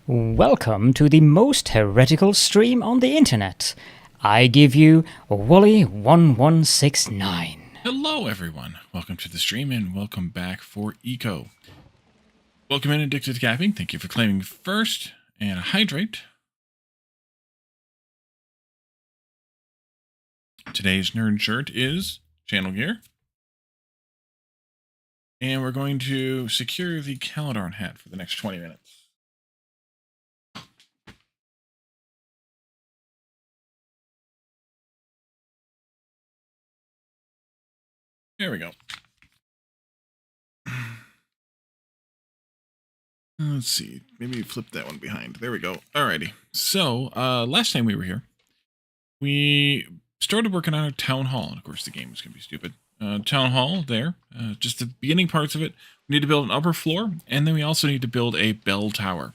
Welcome to the most heretical stream on the internet. I give you Wally1169. Hello everyone, welcome to the stream and welcome back for Eco. Welcome in Addicted to Capping, thank you for claiming first, and hydrate. Today's nerd shirt is channel gear. And we're going to secure the Caledon hat for the next 20 minutes. There we go. Let's see. Maybe flip that one behind. There we go. Alrighty. So, last time we were here, we started working on a town hall. And of course, the game is going to be stupid. Town hall there. Just the beginning parts of it. We need to build an upper floor, and then we also need to build a bell tower.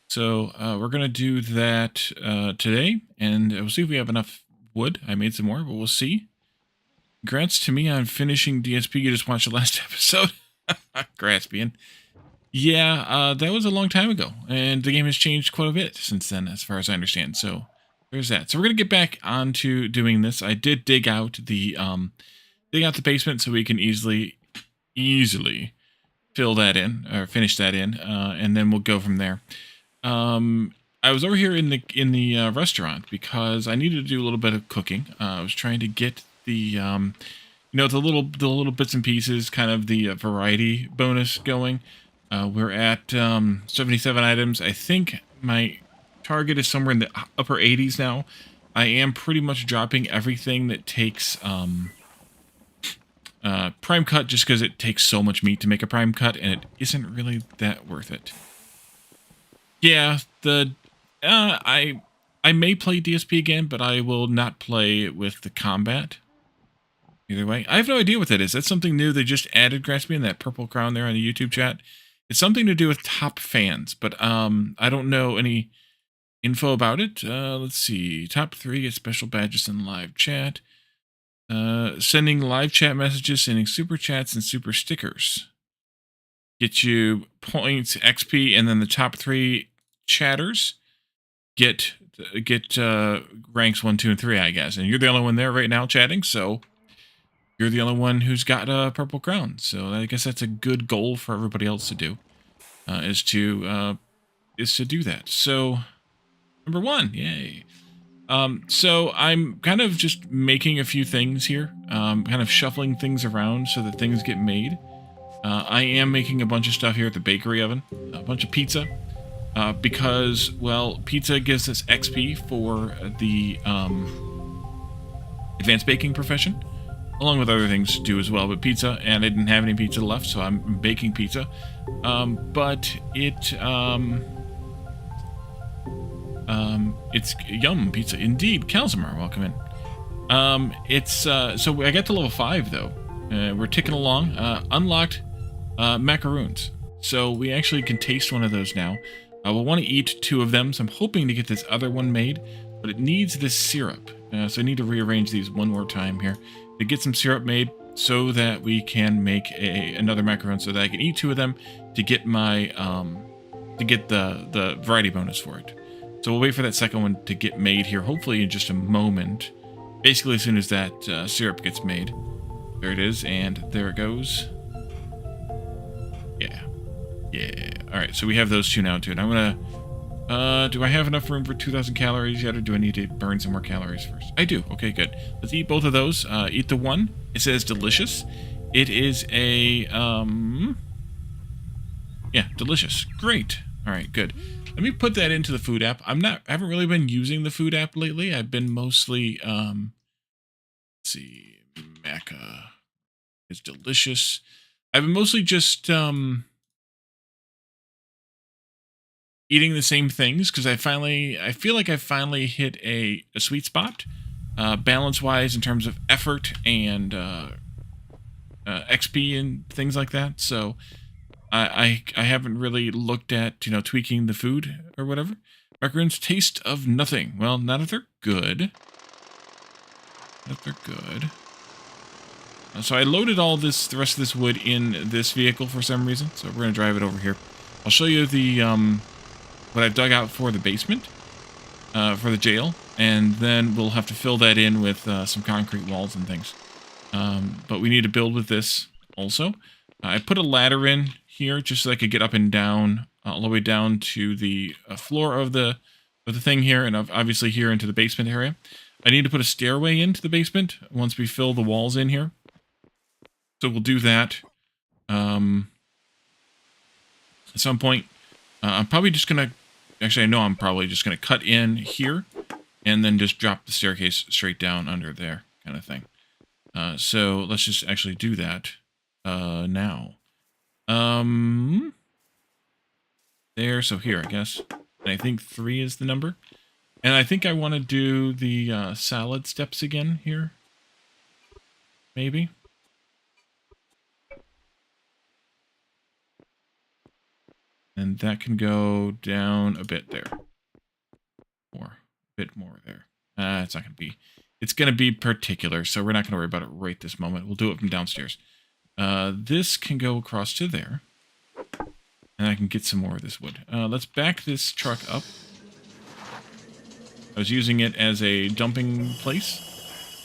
So, we're going to do that today, and we'll see if we have enough wood. I made some more, but we'll see. Congrats to me on finishing DSP. You just watched the last episode. Graspian. Yeah, that was a long time ago, and the game has changed quite a bit since then, as far as I understand. So there's that. So we're gonna get back onto doing this. I did dig out the basement so we can easily fill that in or finish that in, and then we'll go from there. I was over here in the restaurant because I needed to do a little bit of cooking. I was trying to get the the little bits and pieces, kind of the variety bonus going. We're at 77 items. I think my target is somewhere in the upper 80s now. I am pretty much dropping everything that takes prime cut, just because it takes so much meat to make a prime cut, and it isn't really that worth it. Yeah, I may play DSP again, but I will not play with the combat. Either way, I have no idea what that is. That's something new. They just added Graspian, that purple crown there on the YouTube chat. It's something to do with top fans, but I don't know any info about it. Let's see. Top 3 get special badges in live chat. Sending live chat messages, sending super chats, and super stickers. Get you points, XP, and then the top 3 chatters get ranks 1, 2, and 3, I guess. And you're the only one there right now chatting, so you're the only one who's got a purple crown. So I guess that's a good goal for everybody else to do, is to do that. So number 1, yay. So I'm kind of just making a few things here, kind of shuffling things around so that things get made. I am making a bunch of stuff here at the bakery oven, a bunch of pizza, because, well, pizza gives us XP for the advanced baking profession, along with other things to do as well, but pizza, and I didn't have any pizza left, so I'm baking pizza. But it's yum pizza indeed. Kalzamar, welcome in. So I got to level 5 though. We're ticking along. Unlocked macaroons. So we actually can taste one of those now. We'll want to eat 2 of them, so I'm hoping to get this other one made, but it needs this syrup. So I need to rearrange these one more time here to get some syrup made so that we can make another macaron so that I can eat 2 of them to get my the variety bonus for it. So we'll wait for that second one to get made here, hopefully in just a moment. Basically as soon as that syrup gets made. There it is, and there it goes. Yeah. Alright, so we have those 2 now too. And I'm gonna do I have enough room for 2,000 calories yet, or do I need to burn some more calories first? I do. Okay, good. Let's eat both of those. Eat the one. It says delicious. It is a, yeah, delicious. Great. All right, good. Let me put that into the food app. I haven't really been using the food app lately. I've been mostly, let's see, Maca is delicious. I've been mostly just, eating the same things because I feel like I finally hit a sweet spot, balance-wise, in terms of effort and XP and things like that. So I haven't really looked at tweaking the food or whatever. Macaroons taste of nothing. Well, not if they're good. So I loaded the rest of this wood in this vehicle for some reason. So we're gonna drive it over here. I'll show you the what I've dug out for the basement, for the jail, and then we'll have to fill that in with some concrete walls and things. But we need to build with this also. I put a ladder in here just so I could get up and down, all the way down to the floor of the thing here, and obviously here into the basement area. I need to put a stairway into the basement once we fill the walls in here. So we'll do that at some point. I'm probably just going to... Actually, I know I'm probably just going to cut in here and then just drop the staircase straight down under there, kind of thing. So let's just actually do that now. There, so here, I guess. And I think 3 is the number. And I think I want to do the salad steps again here. Maybe. And that can go down a bit there. A bit more there. It's not going to be... It's going to be particular, so we're not going to worry about it right this moment. We'll do it from downstairs. This can go across to there. And I can get some more of this wood. Let's back this truck up. I was using it as a dumping place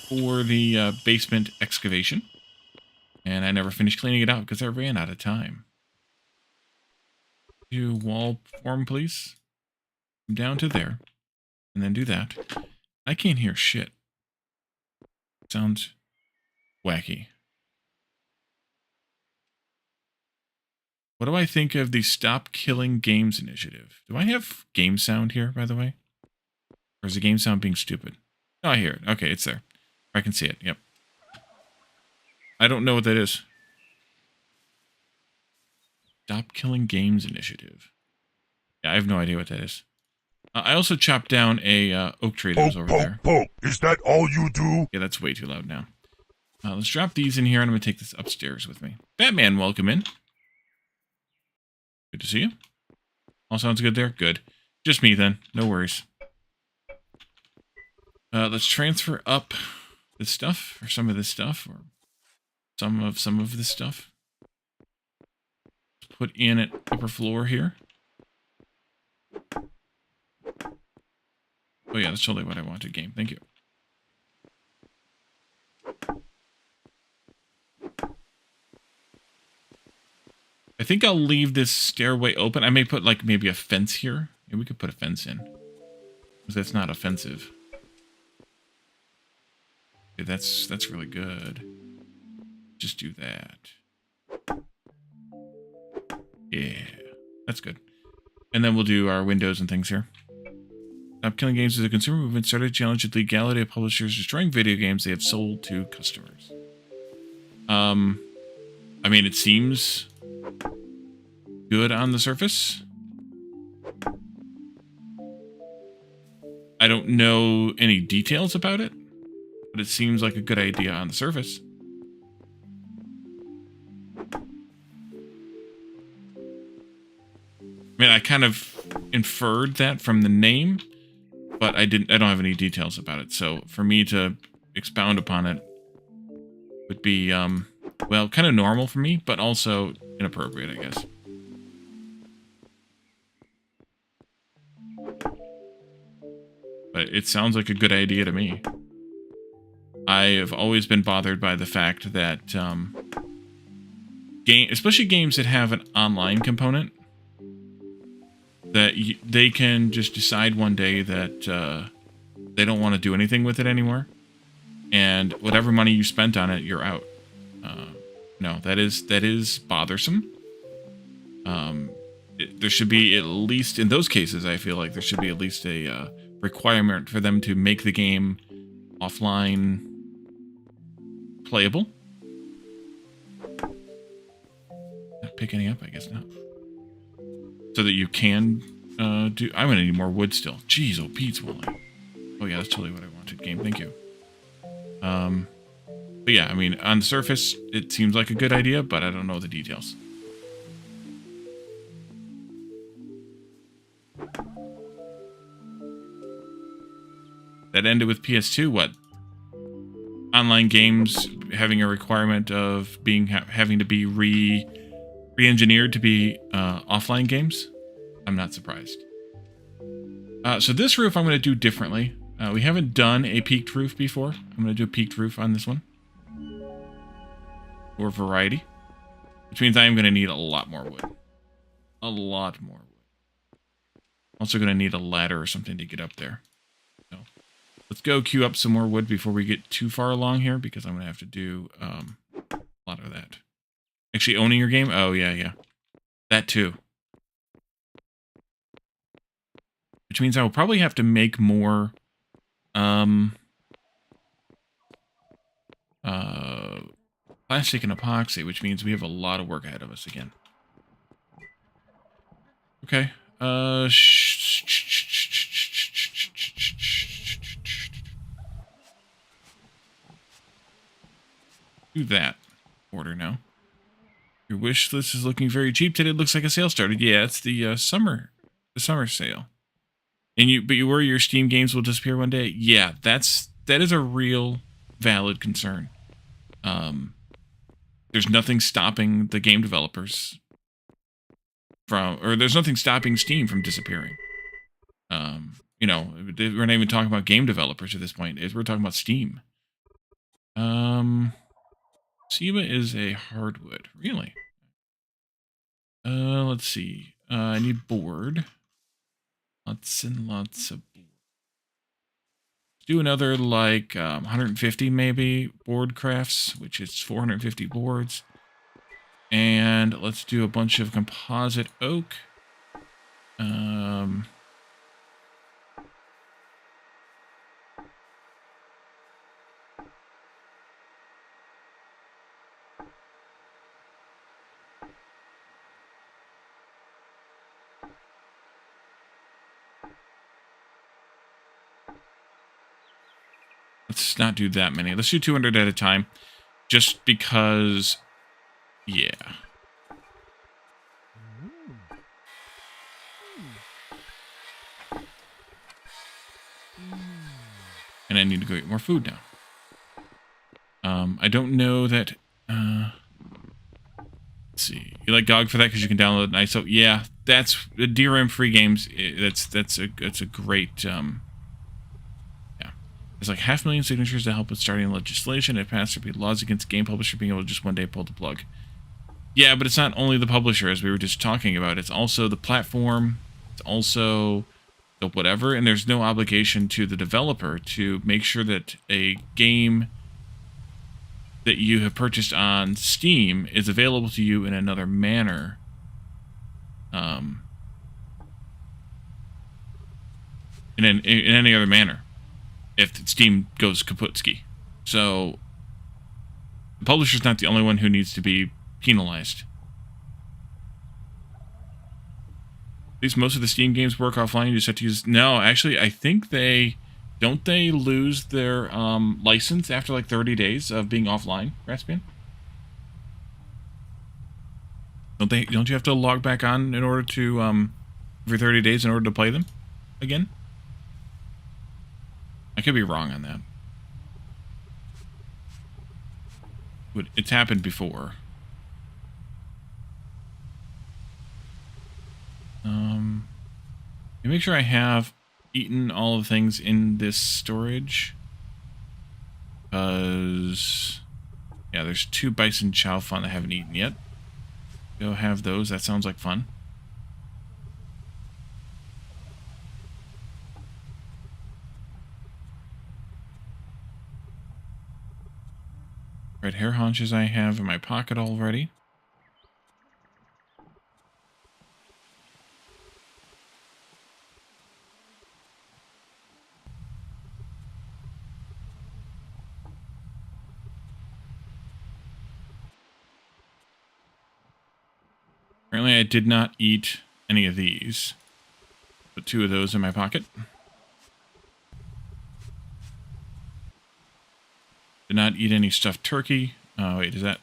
for the basement excavation. And I never finished cleaning it out because I ran out of time. Do wall form, please. Down to there. And then do that. I can't hear shit. Sounds wacky. What do I think of the Stop Killing Games initiative? Do I have game sound here, by the way? Or is the game sound being stupid? Oh, I hear it. Okay, it's there. I can see it. Yep. I don't know what that is. Stop Killing Games initiative. Yeah, I have no idea what that is. I also chopped down a oak tree that was over there. Poke. Is that all you do? Yeah, that's way too loud now. Let's drop these in here, and I'm going to take this upstairs with me. Batman, welcome in. Good to see you. All sounds good there? Good. Just me, then. No worries. Let's transfer up this stuff, or some of this stuff, or some of this stuff. Let's put in at upper floor here. Oh yeah, that's totally what I wanted, game. Thank you. I think I'll leave this stairway open. I may put, like, maybe a fence here. Yeah, we could put a fence in. Because that's not offensive. Okay, that's really good. Just do that. Yeah, that's good. And then we'll do our windows and things here. Stop Killing Games as a consumer movement started to challenge the legality of publishers destroying video games they have sold to customers. I mean, it seems good on the surface. I don't know any details about it, but it seems like a good idea on the surface. I mean, I kind of inferred that from the name, but I don't have any details about it. So for me to expound upon it would be, well, kind of normal for me, but also inappropriate, I guess. But it sounds like a good idea to me. I have always been bothered by the fact that, especially games that have an online component, that they can just decide one day that they don't want to do anything with it anymore, and whatever money you spent on it, you're out. No, that is bothersome. There should be, at least in those cases, I feel like there should be at least a requirement for them to make the game offline playable. Not pick any up, I guess not. So that you can do... I'm going to need more wood still. Jeez, oh, Pete's Wally. Oh, yeah, that's totally what I wanted. Game, thank you. But yeah, I mean, on the surface, it seems like a good idea, but I don't know the details. That ended with PS2, what? Online games having a requirement of having to be re-engineered to be offline games? I'm not surprised. So this roof I'm going to do differently. We haven't done a peaked roof before. I'm going to do a peaked roof on this one. For variety. Which means I am going to need a lot more wood. A lot more wood. Also going to need a ladder or something to get up there. So let's go queue up some more wood before we get too far along here, because I'm going to have to do a lot of that. Actually owning your game? Oh, yeah. That too. Which means I will probably have to make more plastic and epoxy, which means we have a lot of work ahead of us again. Okay. Do that. Order now. Your wish list is looking very cheap today. It looks like a sale started. Yeah, it's the summer sale. And but you worry your Steam games will disappear one day? Yeah, that is a real valid concern. There's nothing stopping the game developers there's nothing stopping Steam from disappearing. You know, we're not even talking about game developers at this point. We're talking about Steam. Seba is a hardwood, really. Let's see. I need board. Lots and lots of board. Do another like 150 maybe board crafts, which is 450 boards. And let's do a bunch of composite oak. Let's not do that many. Let's do 200 at a time. Just because, yeah. And I need to go get more food now. I don't know that, let's see. You like GOG for that because you can download an ISO? Yeah, that's DRM-free games. That's a great, yeah. It's like 500,000 signatures to help with starting legislation. It passed to be laws against game publisher being able to just one day pull the plug. Yeah, but it's not only the publisher, as we were just talking about. It's also the platform. It's also the whatever. And there's no obligation to the developer to make sure that a game that you have purchased on Steam is available to you in another manner. In any other manner. If Steam goes kaputski. So, the publisher's not the only one who needs to be penalized. At least most of the Steam games work offline. You just have to use... No, actually, I think Don't they lose their license after like 30 days of being offline, Raspian? Don't you have to log back on in order to, every 30 days in order to play them again? I could be wrong on that. But it's happened before. Make sure I have eaten all the things in this storage. Because, yeah, there's 2 bison chow fun I haven't eaten yet. Go have those. That sounds like fun. Red hair haunches I have in my pocket already. Apparently I did not eat any of these. Put 2 of those in my pocket. Did not eat any stuffed turkey. Oh, wait, is that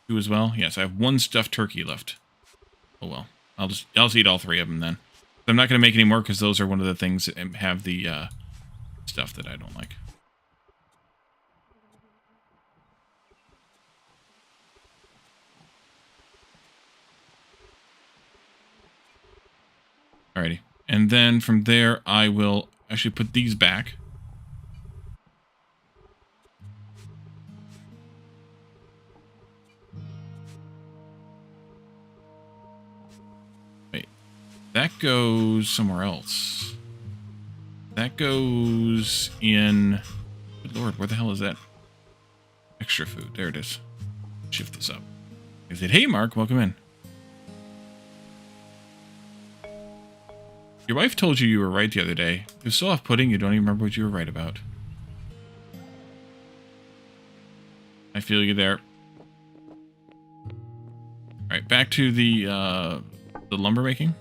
2 as well? Yes, I have 1 stuffed turkey left. Oh well. I'll just eat all 3 of them then. I'm not going to make any more because those are one of the things that have the stuff that I don't like. Alrighty. And then from there, I will actually put these back. Wait, that goes somewhere else. That goes in... Good Lord, where the hell is that? Extra food. There it is. Shift this up. I said, hey, Mark, welcome in. Your wife told you were right the other day. It was so off-putting you don't even remember what you were right about. I feel you there. Alright, back to the lumber making.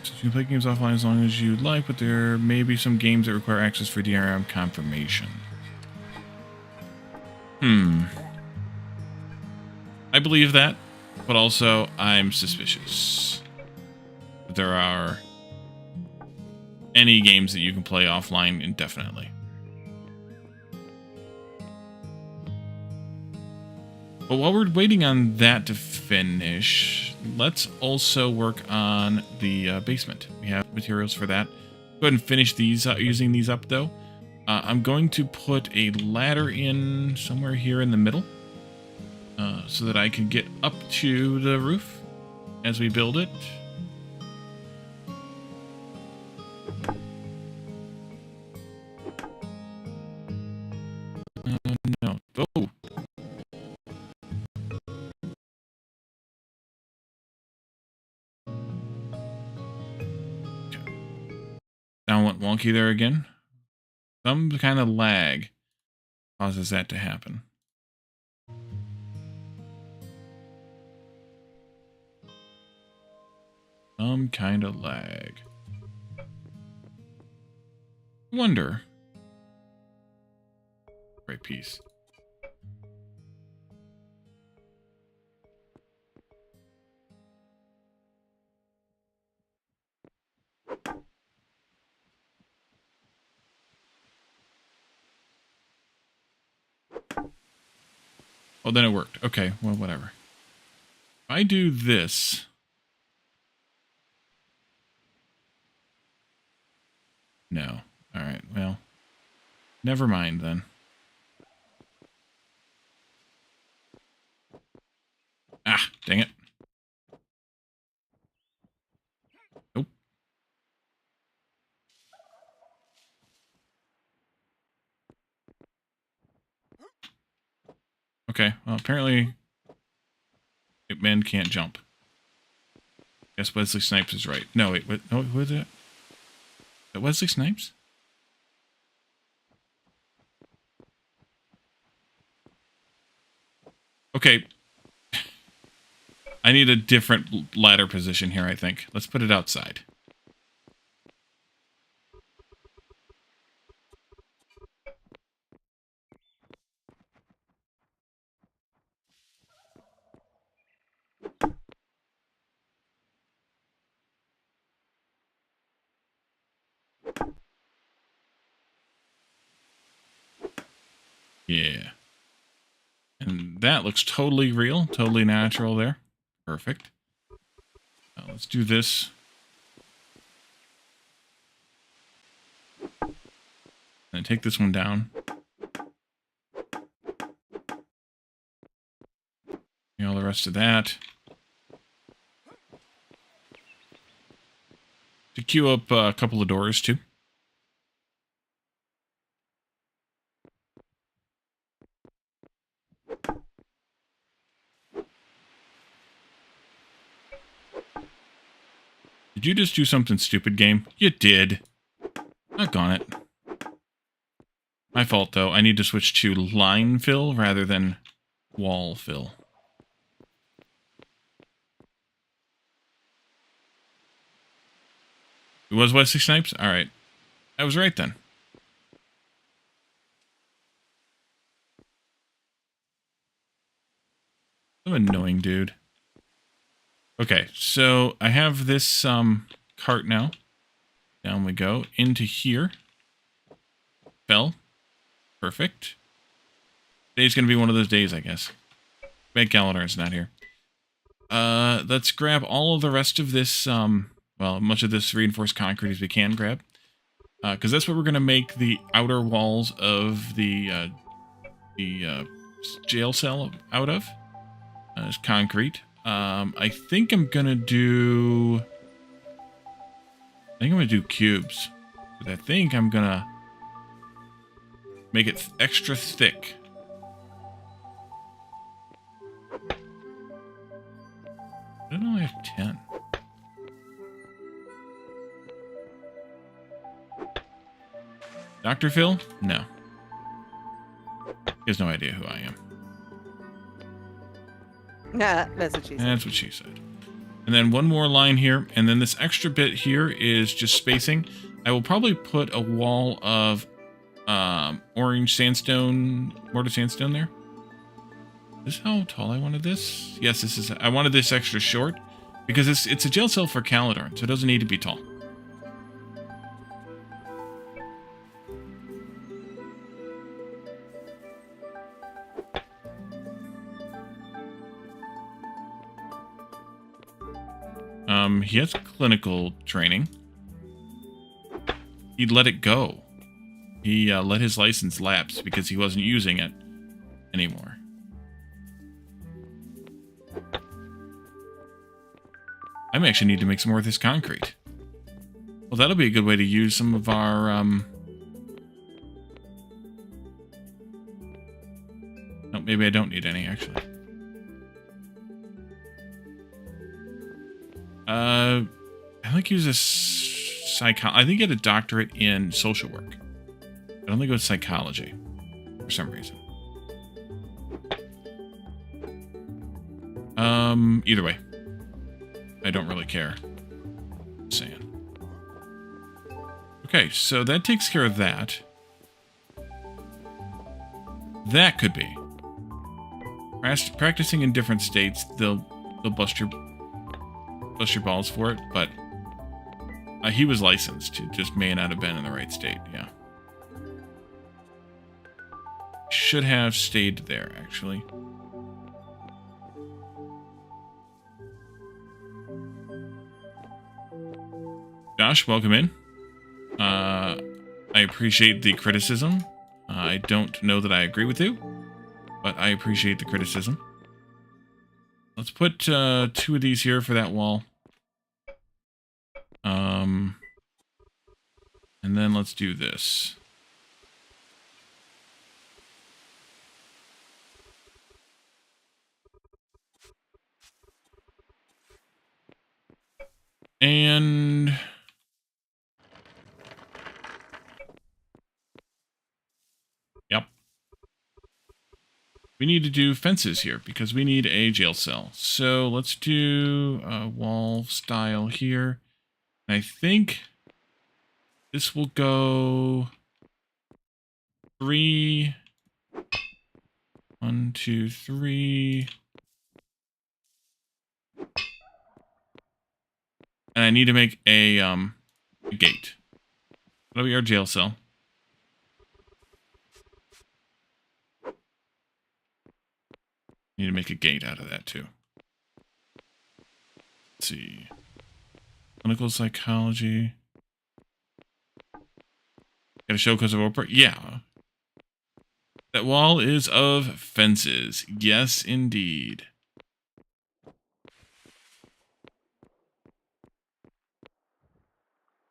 So you can play games offline as long as you like, but there may be some games that require access for DRM confirmation. I believe that, but also I'm suspicious that there are any games that you can play offline indefinitely. But while we're waiting on that to finish, let's also work on the basement. We have materials for that. Go ahead and finish these using these up, though. I'm going to put a ladder in somewhere here in the middle so that I can get up to the roof as we build it. No. Oh! Down went wonky there again. Some kind of lag causes that to happen. Some kind of lag. Wonder. Great piece. Oh, then it worked. Okay, well, whatever. If I do this... No. Alright, well... Never mind, then. Ah, dang it. Nope. Okay, well, apparently... men can't jump. Guess Wesley Snipes is right. No, wait, what? No, who is it? Is that Wesley Snipes? Okay. I need a different ladder position here, I think. Let's put it outside. Yeah. And that looks totally real, totally natural there. Perfect. Now let's do this. And take this one down. And all the rest of that. To queue up a couple of doors, too. Did you just do something stupid, game? You did. Doggone it. My fault, though. I need to switch to line fill rather than wall fill. It was Wesley Snipes? Alright. I was right, then. Some annoying dude. Okay, so I have this cart now. Down we go. Into here. Fell. Perfect. Today's going to be one of those days, I guess. Bank calendar is not here. let's grab all of the rest of this, well, much of this reinforced concrete as we can grab. Because that's what we're going to make the outer walls of the jail cell out of. Is concrete. I think I'm going to do... cubes. But I think I'm going to make it extra thick. I don't only have 10. Dr. Phil? No. He has no idea who I am. Nah, that's what she said. That's what she said. And then one more line here, and then this extra bit here is just spacing. I will probably put a wall of orange sandstone, mortar sandstone there. Is this how tall I wanted this? Yes, this is. I wanted this extra short because it's a jail cell for Caledon, so it doesn't need to be tall. He has clinical training. He let it go. He let his license lapse because he wasn't using it anymore. I may actually need to make some more of this concrete. Well, that'll be a good way to use some of our, No, maybe I don't need any, actually. I think he was a I think he had a doctorate in social work. I don't think it was psychology, for some reason. Either way. I don't really care. Just saying. Okay, so that takes care of that. That could be. Practicing in different states, they'll bust your balls for it, but he was licensed. It just may not have been in the right state, yeah. Should have stayed there, actually. Josh, welcome in. I appreciate the criticism. I don't know that I agree with you, but I appreciate the criticism. Let's put 2 of these here for that wall. And then let's do this. And yep. We need to do fences here because we need a jail cell. So let's do a wall style here. And I think this will go 3. 1, 2, 3. And I need to make a gate. That'll be our jail cell. Need to make a gate out of that too. Let's see. Clinical psychology. Got a show because of Oprah? Yeah. That wall is of fences. Yes, indeed.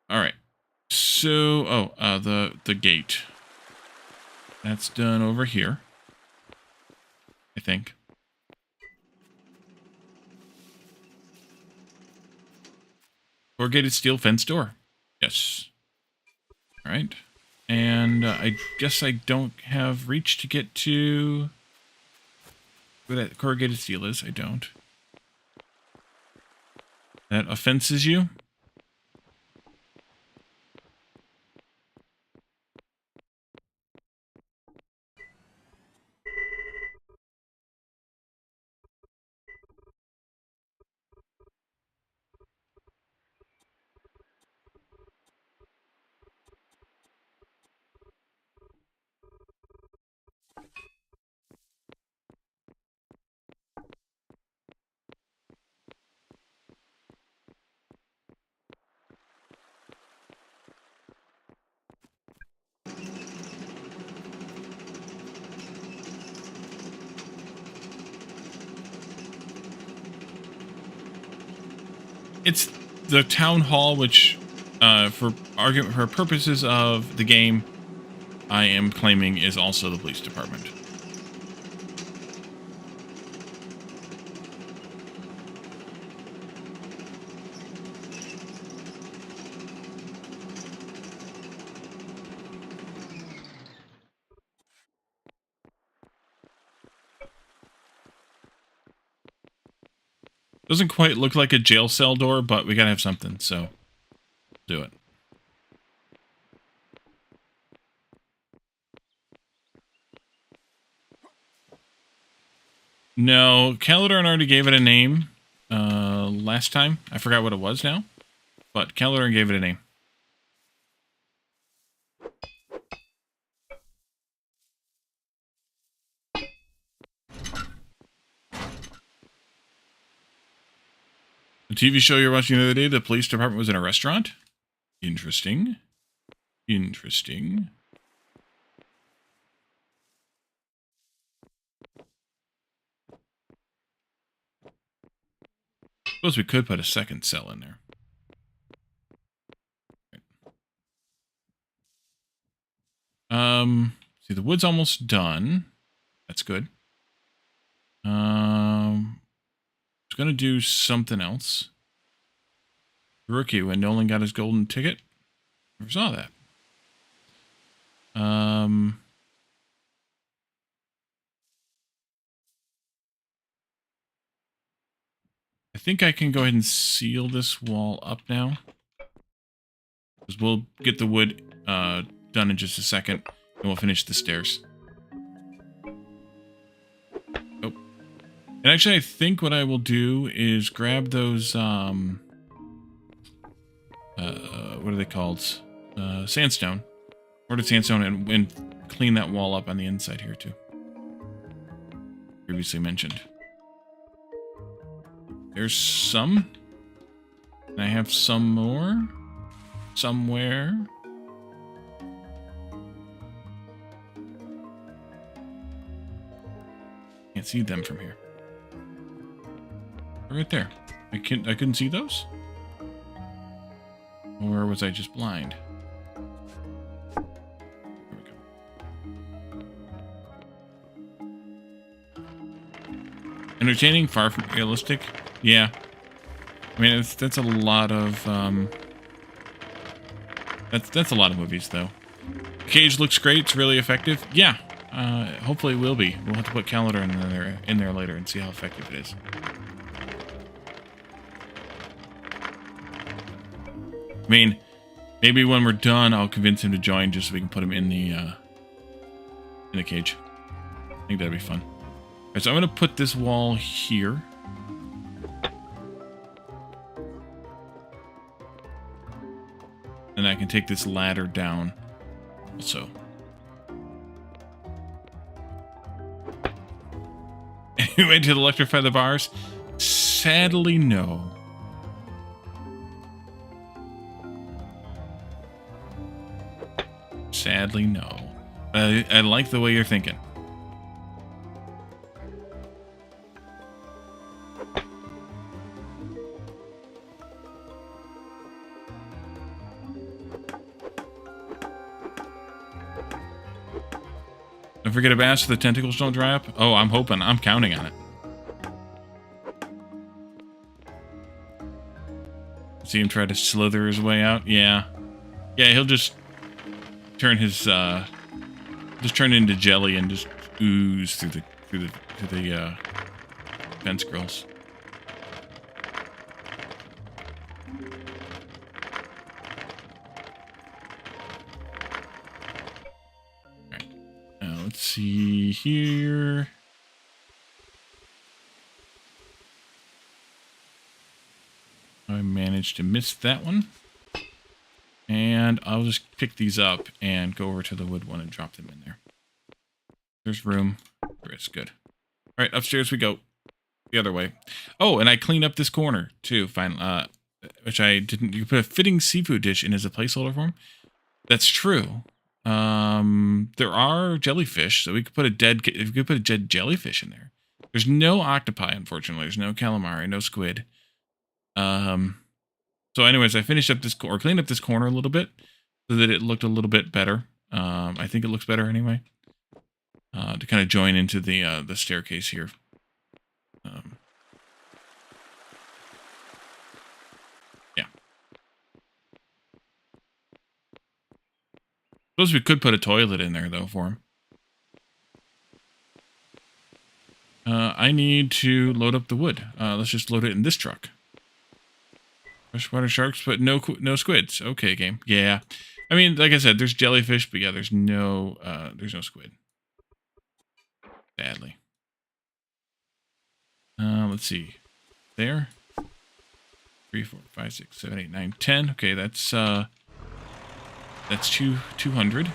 All right. So, the gate. That's done over here. I think. Corrugated steel fence door. Yes. All right. And I guess I don't have reach to get to where that corrugated steel is. I don't. That offenses you? It's the town hall, which, for purposes of the game, I am claiming is also the police department. Doesn't quite look like a jail cell door, but we gotta have something, so do it. No, Calidorn already gave it a name last time. I forgot what it was now, but Calidorn gave it a name. The TV show you were watching the other day, the police department was in a restaurant? Interesting. Interesting. Suppose we could put a second cell in there. See, the wood's almost done. That's good. I was gonna do something else. Rookie, when Nolan got his golden ticket. Never saw that. I think I can go ahead and seal this wall up now. Because we'll get the wood done in just a second, and we'll finish the stairs. Oh. And actually, I think what I will do is grab those, what are they called? Sandstone. Ordered sandstone and clean that wall up on the inside here, too. Previously mentioned. There's some. And I have some more. Somewhere. Can't see them from here. They're right there. I couldn't see those? Or was I just blind? There we go. Entertaining, far from realistic. Yeah. I mean, that's a lot of, that's a lot of movies, though. Cage looks great. It's really effective. Yeah. Hopefully it will be. We'll have to put Calendar in there later and see how effective it is. I mean, maybe when we're done, I'll convince him to join just so we can put him in the cage. I think that'd be fun. All right, so I'm going to put this wall here. And I can take this ladder down also. Anyway, to electrify the bars? Sadly, no. Sadly, no. I like the way you're thinking. Don't forget a bass so the tentacles don't dry up. Oh, I'm hoping. I'm counting on it. See him try to slither his way out? Yeah. Yeah, he'll just turn his just turn into jelly and just ooze through the fence grills. Alright. Now let's see here. I managed to miss that one. And I'll just pick these up and go over to the wood one and drop them in there. There's room. It's good. All right, upstairs we go. The other way. Oh, and I cleaned up this corner too. Fine. Which I didn't. You put a fitting seafood dish in as a placeholder form. That's true. There are jellyfish, so we could put a dead jellyfish in there. There's no octopi, unfortunately. There's no calamari, no squid. So anyways, I finished up this or cleaned up this corner a little bit so that it looked a little bit better. I think it looks better anyway. To kind of join into the staircase here. Yeah. Suppose we could put a toilet in there though for him. I need to load up the wood. Let's just load it in this truck. Freshwater sharks, but no squids. Okay, game. Yeah. I mean, like I said, there's jellyfish, but yeah, there's no squid. Sadly. Let's see. There. 3, 4, 5, 6, 7, 8, 9, 10. Okay, that's 200.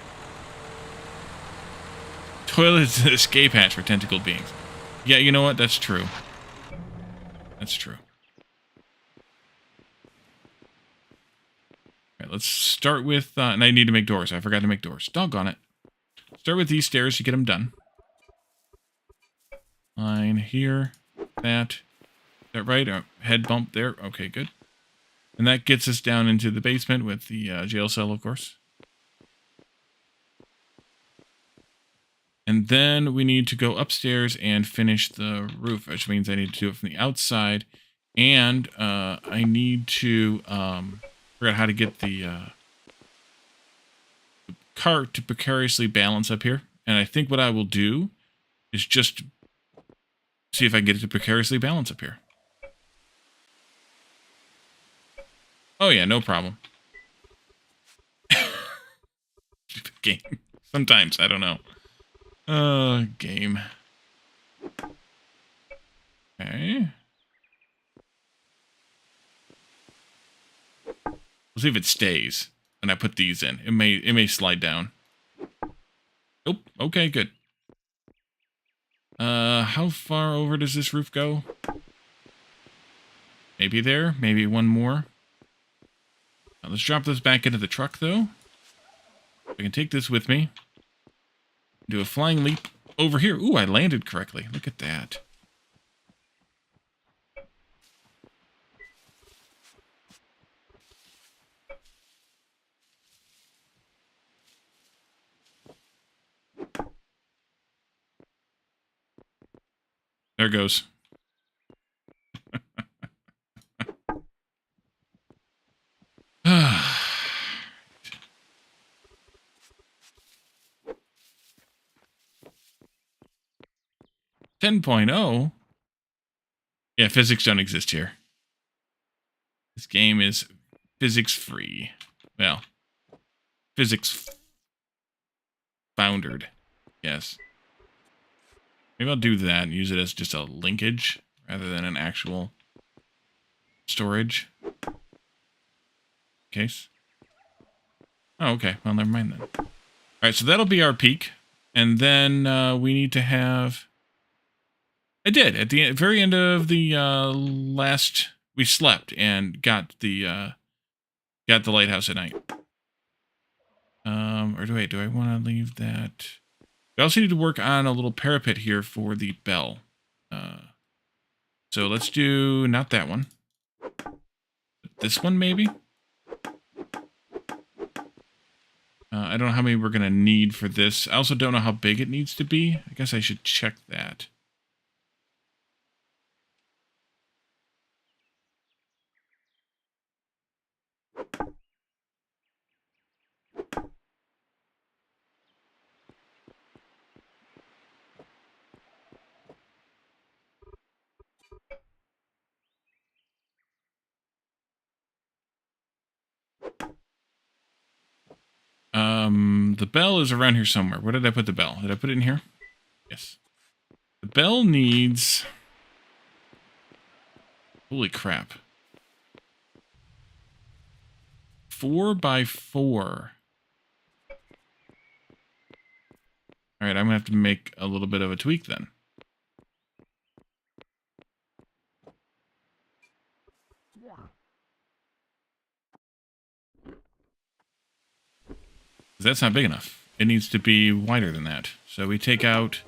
Toilet's an escape hatch for tentacled beings. Yeah, you know what? That's true. That's true. Alright, let's start with... and I need to make doors. I forgot to make doors. Doggone it. Start with these stairs to get them done. Line here. That. Is that right? Head bump there. Okay, good. And that gets us down into the basement with the jail cell, of course. And then we need to go upstairs and finish the roof, which means I need to do it from the outside. And I need to figure out how to get the cart to precariously balance up here. And I think what I will do is just see if I can get it to precariously balance up here. Oh yeah, no problem. Game. Sometimes, I don't know. Game. Okay. We'll see if it stays. And I put these in. It may slide down. Oh, okay, good. How far over does this roof go? Maybe there, maybe one more. Now, let's drop this back into the truck, though. I can take this with me. Do a flying leap over here. Ooh, I landed correctly. Look at that. There it goes. .10. Yeah, physics don't exist here. This game is physics free. Well, physics foundered. Yes. Maybe I'll do that and use it as just a linkage rather than an actual storage case. Oh, okay. Well, never mind then. All right, so that'll be our peak. And then we need to have... I did. At the very end of the last... We slept and got the lighthouse at night. Or do I want to leave that? We also need to work on a little parapet here for the bell. So let's do not that one. This one maybe? I don't know how many we're going to need for this. I also don't know how big it needs to be. I guess I should check that. The bell is around here somewhere. Where did I put the bell? Did I put it in here? Yes. The bell needs... Holy crap. 4 by 4. Alright, I'm going to have to make a little bit of a tweak then. That's not big enough. It needs to be wider than that. So we take out...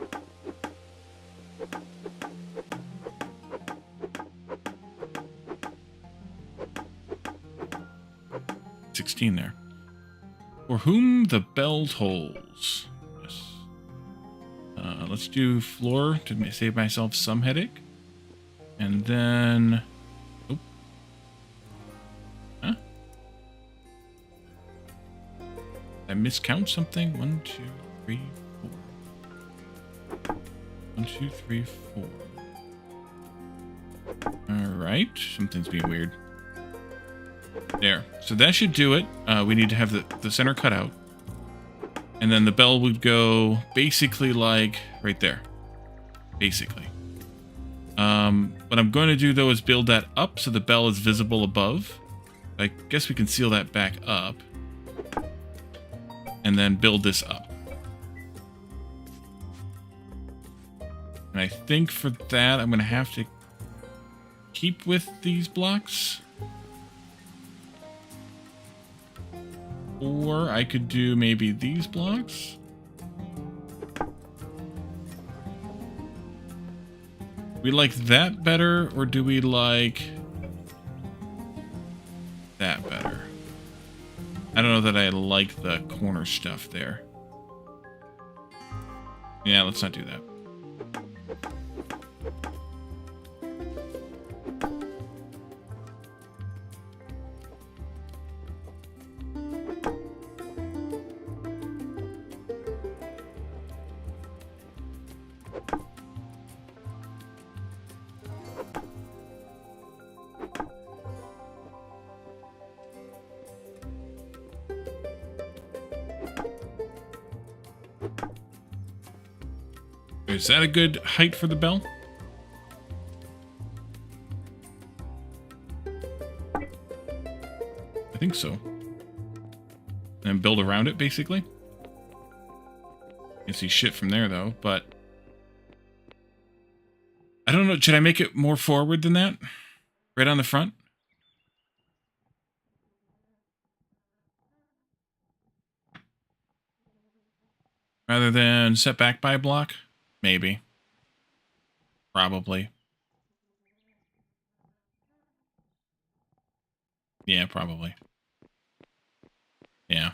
16 there. For whom the bell tolls. Yes. Let's do floor to save myself some headache. And then... Oh. Huh? Did I miscount something? 1, 2, 3, 4. 1, 2, 3, 4. Alright. Something's being weird. There. So that should do it. We need to have the center cut out. And then the bell would go basically like right there. Basically. What I'm going to do, though, is build that up so the bell is visible above. I guess we can seal that back up. And then build this up. And I think for that, I'm going to have to keep with these blocks. Or I could do maybe these blocks. We like that better, or do we like that better? I don't know that I like the corner stuff there. Yeah, let's not do that. Is that a good height for the bell? I think so. And build around it, basically. You can see shit from there, though, but... I don't know, should I make it more forward than that? Right on the front? Rather than set back by a block? Maybe. Probably. Yeah, probably. Yeah.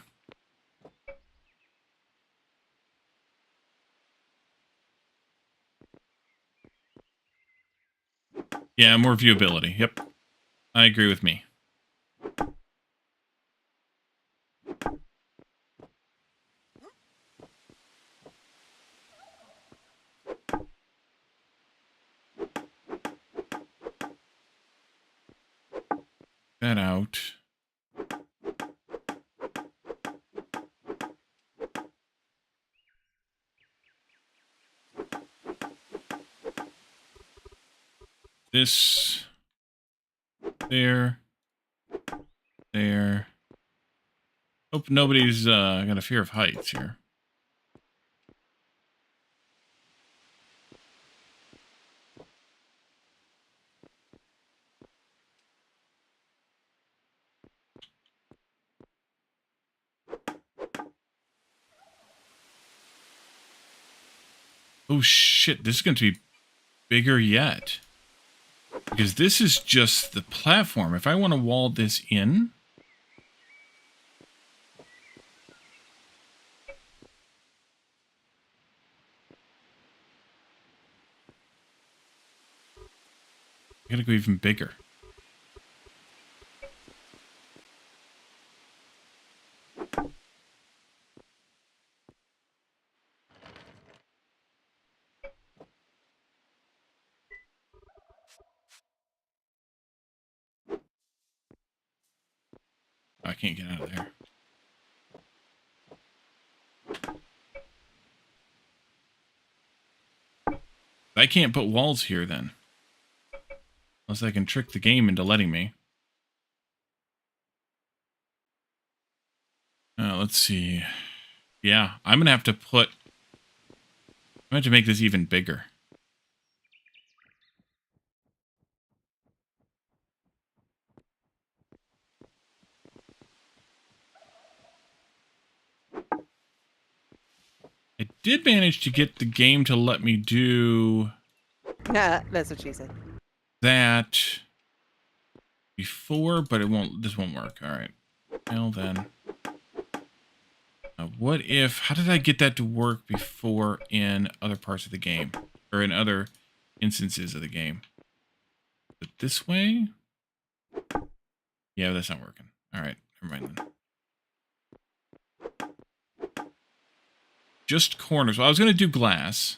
Yeah, more viewability. Yep. I agree with me. That out. This. There. There. Hope nobody's got a fear of heights here. Oh shit, this is going to be bigger yet. Because this is just the platform. If I want to wall this in... I gotta go even bigger. I can't get out of there. I can't put walls here then. Unless I can trick the game into letting me. Let's see. Yeah, I'm gonna have to put... I'm gonna have to make this even bigger. I did manage to get the game to let me do... That's what she said. That before, but it won't. This won't work. All right. Well then. What if... How did I get that to work before in other parts of the game? Or in other instances of the game? But this way? Yeah, that's not working. Alright, never mind then. Just corners. Well, I was going to do glass.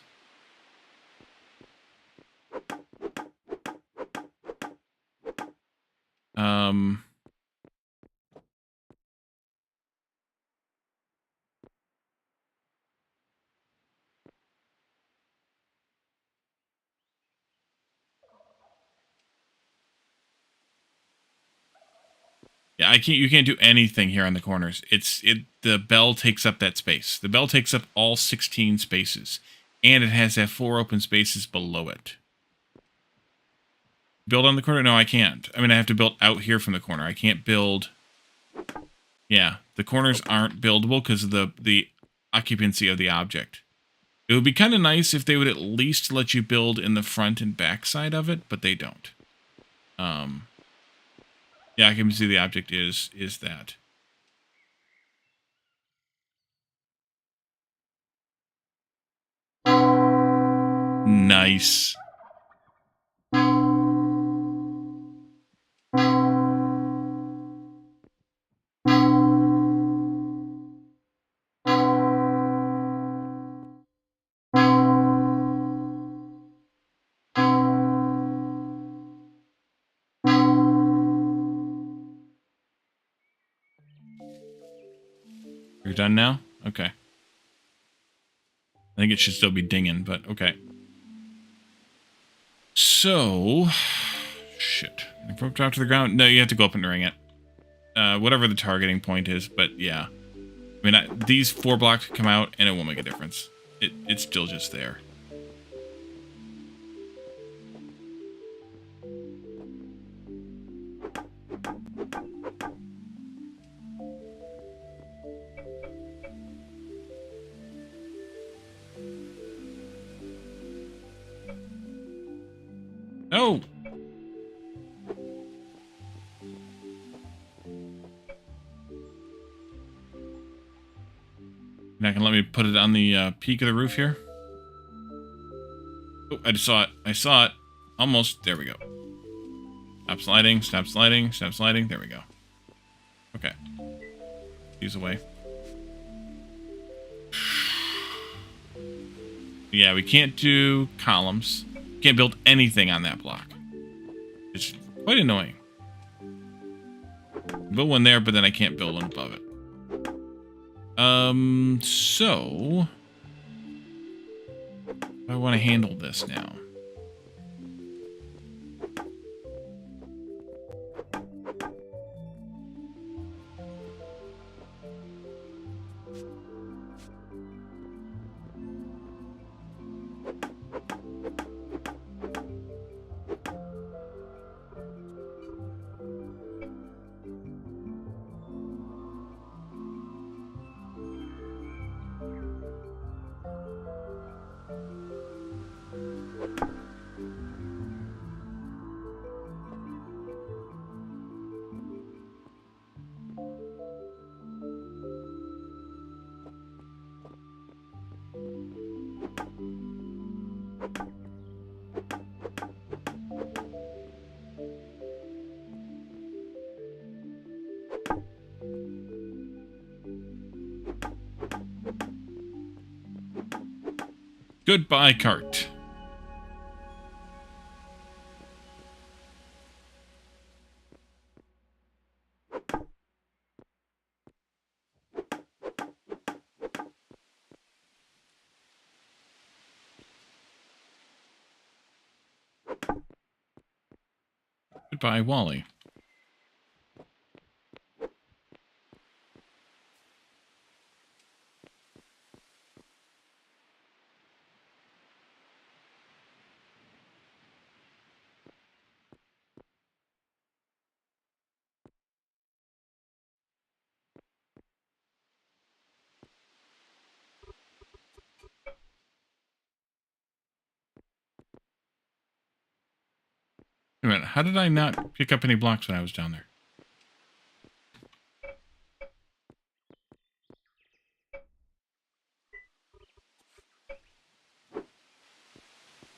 Yeah, I can't. You can't do anything here on the corners. The bell takes up that space. The bell takes up all 16 spaces, and it has to have 4 open spaces below it. Build on the corner? No, I can't. I mean, I have to build out here from the corner. I can't build. Yeah, the corners aren't buildable because of the occupancy of the object. It would be kind of nice if they would at least let you build in the front and back side of it, but they don't. Yeah, occupancy of the object is that. Nice. You're done now? Okay. I think it should still be dinging, but okay. So, shit. Drop to the ground? No, you have to go up and ring it. Whatever the targeting point is, but yeah. I mean, these 4 blocks come out, and it won't make a difference. It's still just there. No! You're not gonna let me put it on the peak of the roof here? Oh, I just saw it. I saw it. Almost. There we go. Stop sliding, stop sliding, stop sliding. There we go. Okay. Use away. Yeah, we can't do columns. Can't build anything on that block. It's quite annoying. Build one there, but then I can't build one above it. So I want to handle this now. Goodbye, cart. Goodbye, Wally. Wait a minute, how did I not pick up any blocks when I was down there?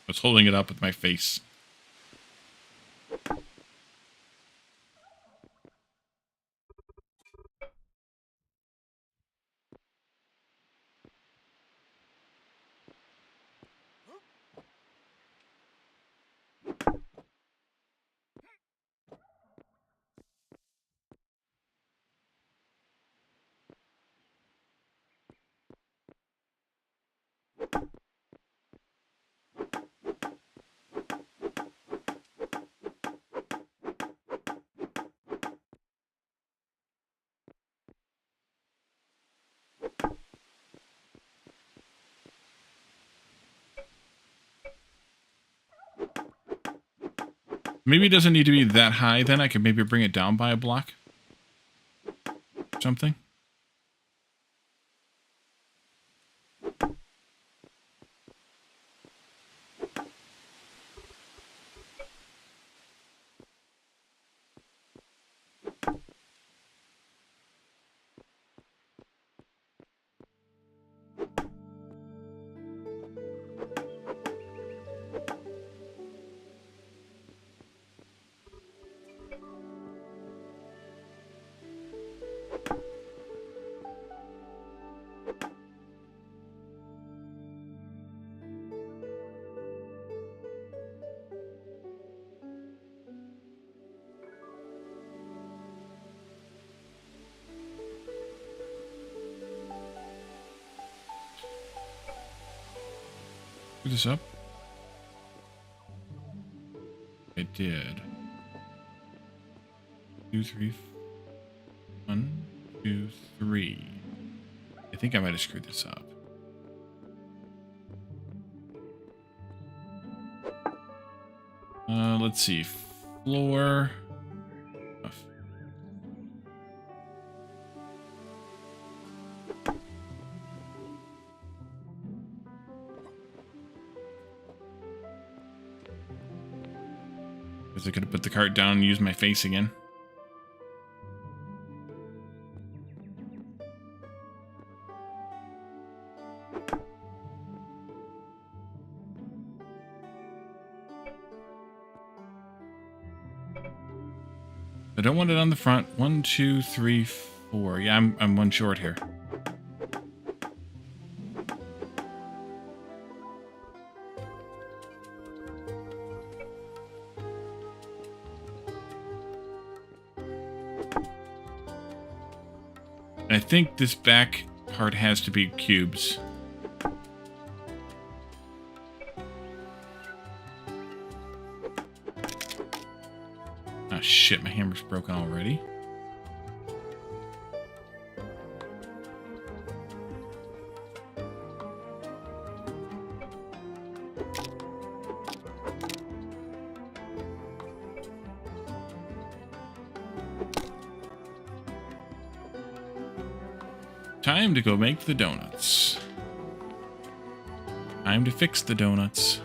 was holding it up with my face. Maybe it doesn't need to be that high, then I could maybe bring it down by a block. Something. Screw this up. I did. 2, 3. 1, 2, 3. I think I might have screwed this up. Let's see. Floor. Because I could have put the cart down and used my face again. I don't want it on the front. 1, 2, 3, 4. Yeah, I'm one short here. And I think this back part has to be cubes. Ah, shit, my hammer's broken already. Time to go make the donuts. Time to fix the donuts.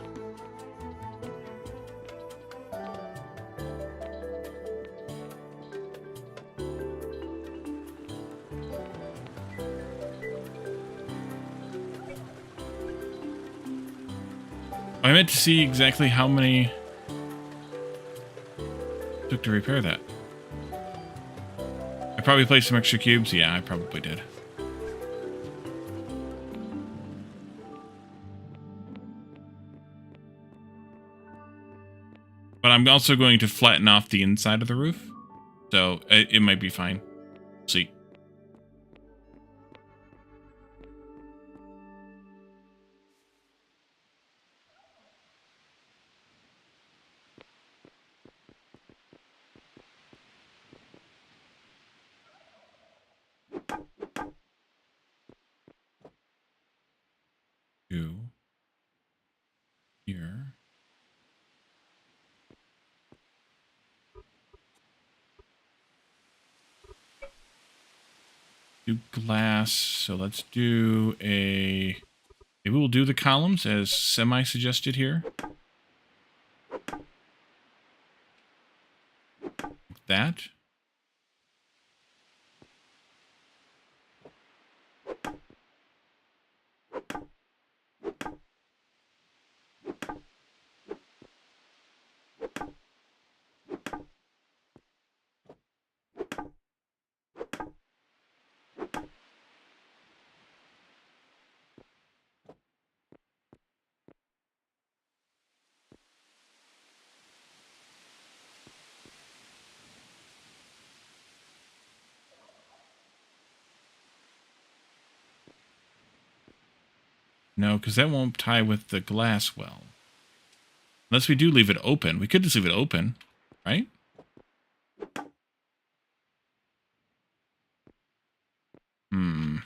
I meant to see exactly how many it took to repair that. I probably placed some extra cubes. Yeah, I probably did. But I'm also going to flatten off the inside of the roof. So it might be fine. See. Two. Here. Do glass. So let's do a... Maybe we'll do the columns as semi-suggested here. Like that. No, because that won't tie with the glass well. Unless we do leave it open. We could just leave it open, right? Hmm.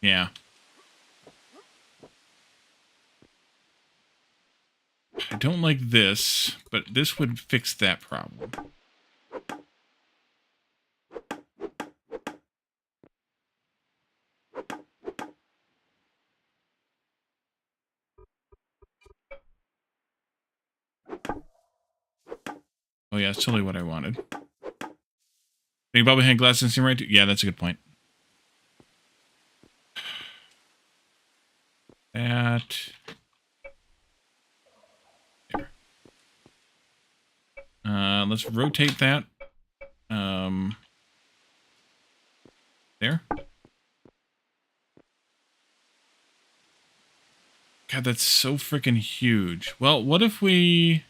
Yeah. I don't like this, but this would fix that problem. Oh yeah, that's totally what I wanted. Big bubble hand glass and right? Yeah, that's a good point. That. There. Let's rotate that. There. God, that's so freaking huge. Well, what if we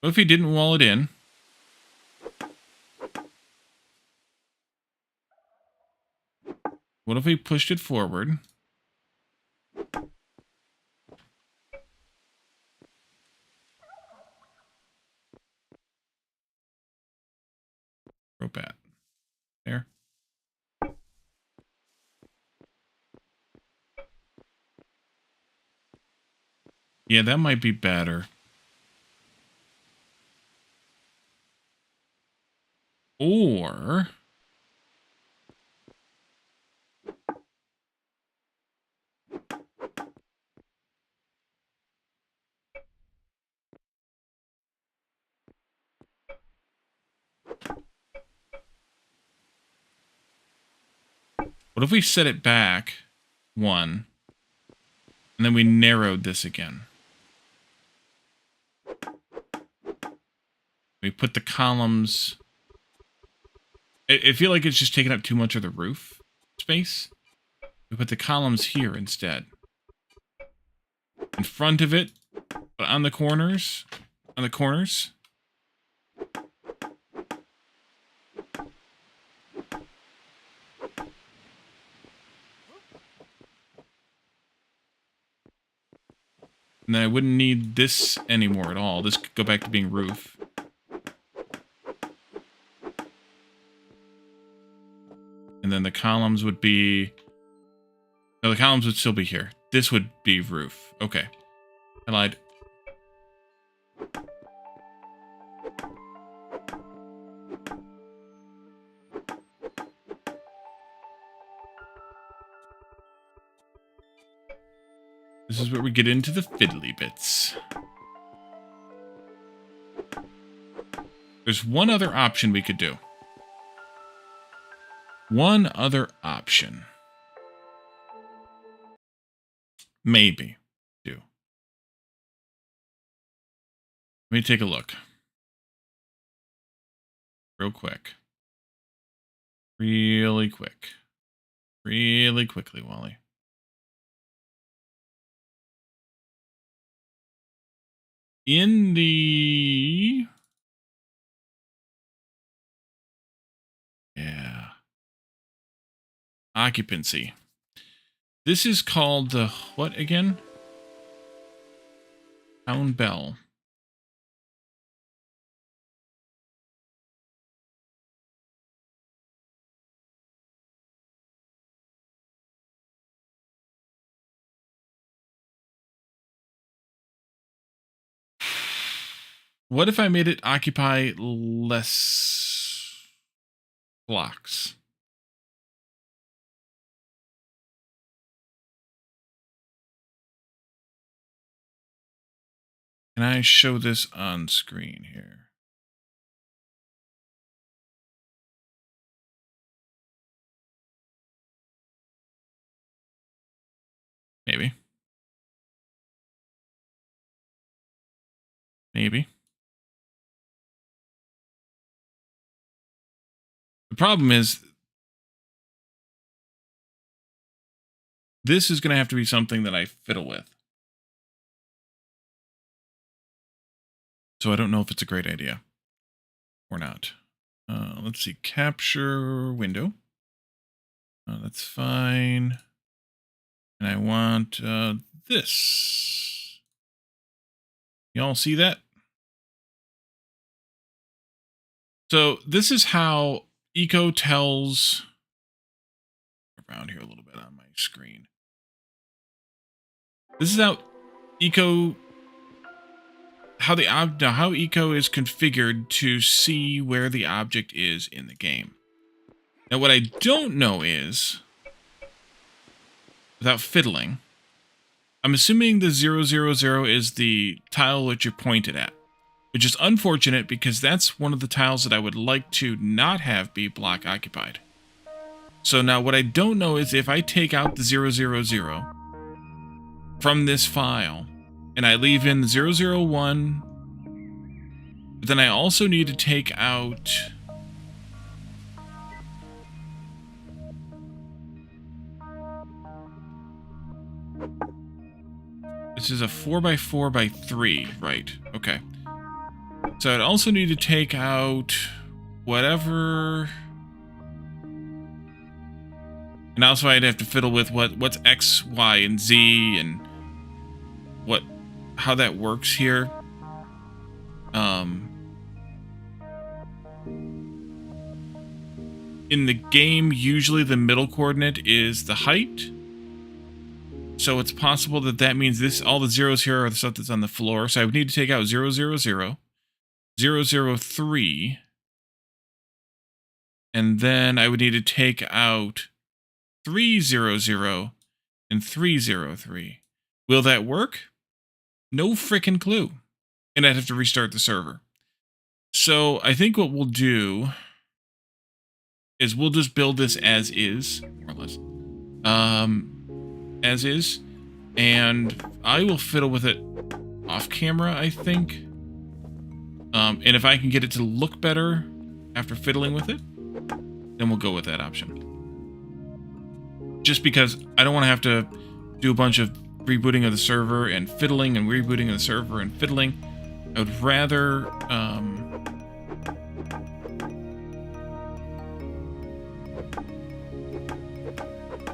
didn't wall it in? What if we pushed it forward? Rope at. There. Yeah, that might be better. Or what if we set it back one, and then we narrowed this again? We put the columns... I feel like it's just taking up too much of the roof space. We put the columns here instead. In front of it, but on the corners. On the corners. And then I wouldn't need this anymore at all. This could go back to being roof. And then the columns would be... No, the columns would still be here. This would be roof. Okay. I lied. This is where we get into the fiddly bits. There's one other option we could do. One other option. Maybe. Do. Let me take a look. Real quick. Really quick. Really quickly, Wally. In the... Yeah. Occupancy. This is called the... What again? Town Bell. What if I made it occupy less blocks? Can I show this on screen here? Maybe. Maybe. The problem is, this is going to have to be something that I fiddle with. So I don't know if it's a great idea or not. Let's see, capture window. That's fine. And I want this. Y'all see that? So this is how Eco tells around here a little bit on my screen. This is how Eco how Eco is configured to see where the object is in the game. Now what I don't know is, without fiddling, I'm assuming the 000 is the tile that you're pointed at, which is unfortunate because that's one of the tiles that I would like to not have be block occupied. So now what I don't know is if I take out the 000 from this file and I leave in the 001, but then I also need to take out this is a 4x4x3, right? Okay. So I'd also need to take out whatever, and also I'd have to fiddle with what's X, Y, and Z, and how that works here. In the game, usually the middle coordinate is the height. So it's possible that that means all the zeros here are the stuff that's on the floor. So I would need to take out 000, 003, and then I would need to take out 300 and 303. Will that work? No frickin' clue. And I'd have to restart the server. So I think what we'll do is we'll just build this as is, more or less. As is. And I will fiddle with it off camera, I think. And if I can get it to look better after fiddling with it, then we'll go with that option. Just because I don't want to have to do a bunch of rebooting of the server and fiddling and rebooting of the server and fiddling. I would rather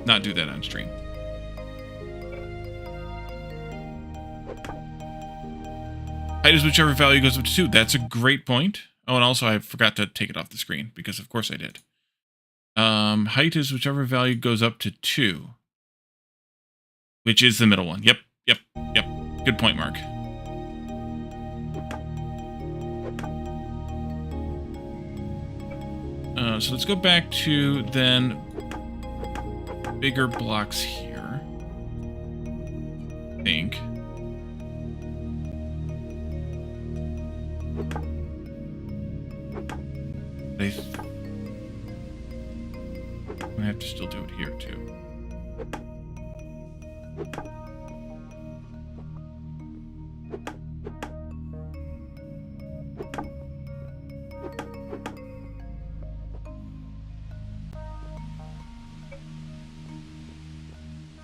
not do that on stream. Height is whichever value goes up to 2. That's a great point. Oh, and also I forgot to take it off the screen because of course I did. Height is whichever value goes up to 2. Which is the middle one. Yep. Good point, Mark. So let's go back to then bigger blocks here. I think. I'm gonna have to still do it here too.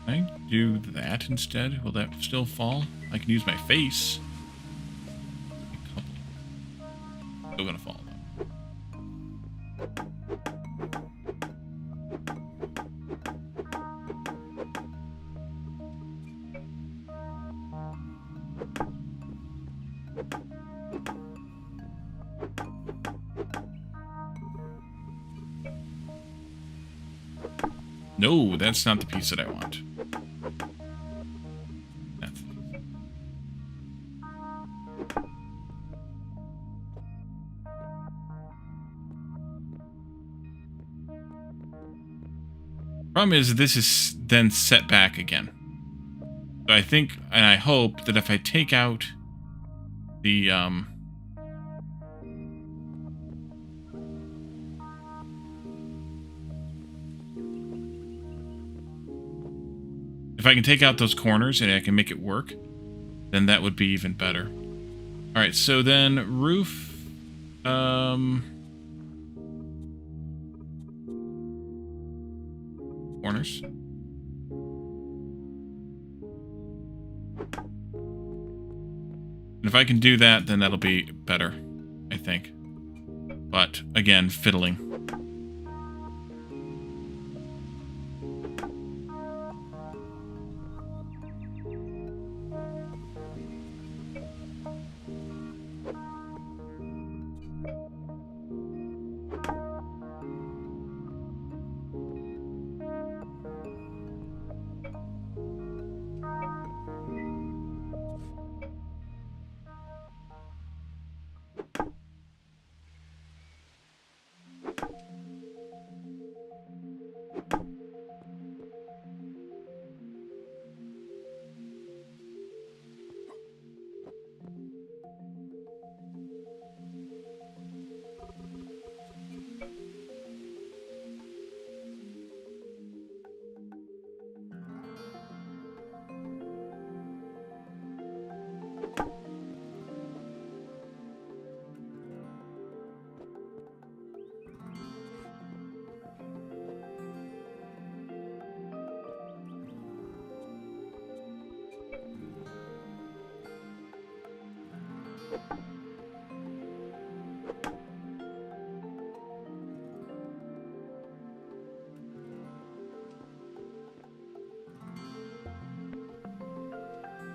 Can I do that instead? Will that still fall? I can use my face. Still gonna fall though. No, that's not the piece that I want. That's the piece. Problem is, this is then set back again. So I think, and I hope, that if I take out the, if I can take out those corners and I can make it work, then that would be even better. All right, so then roof, corners. And if I can do that, then that'll be better, I think. But again, fiddling.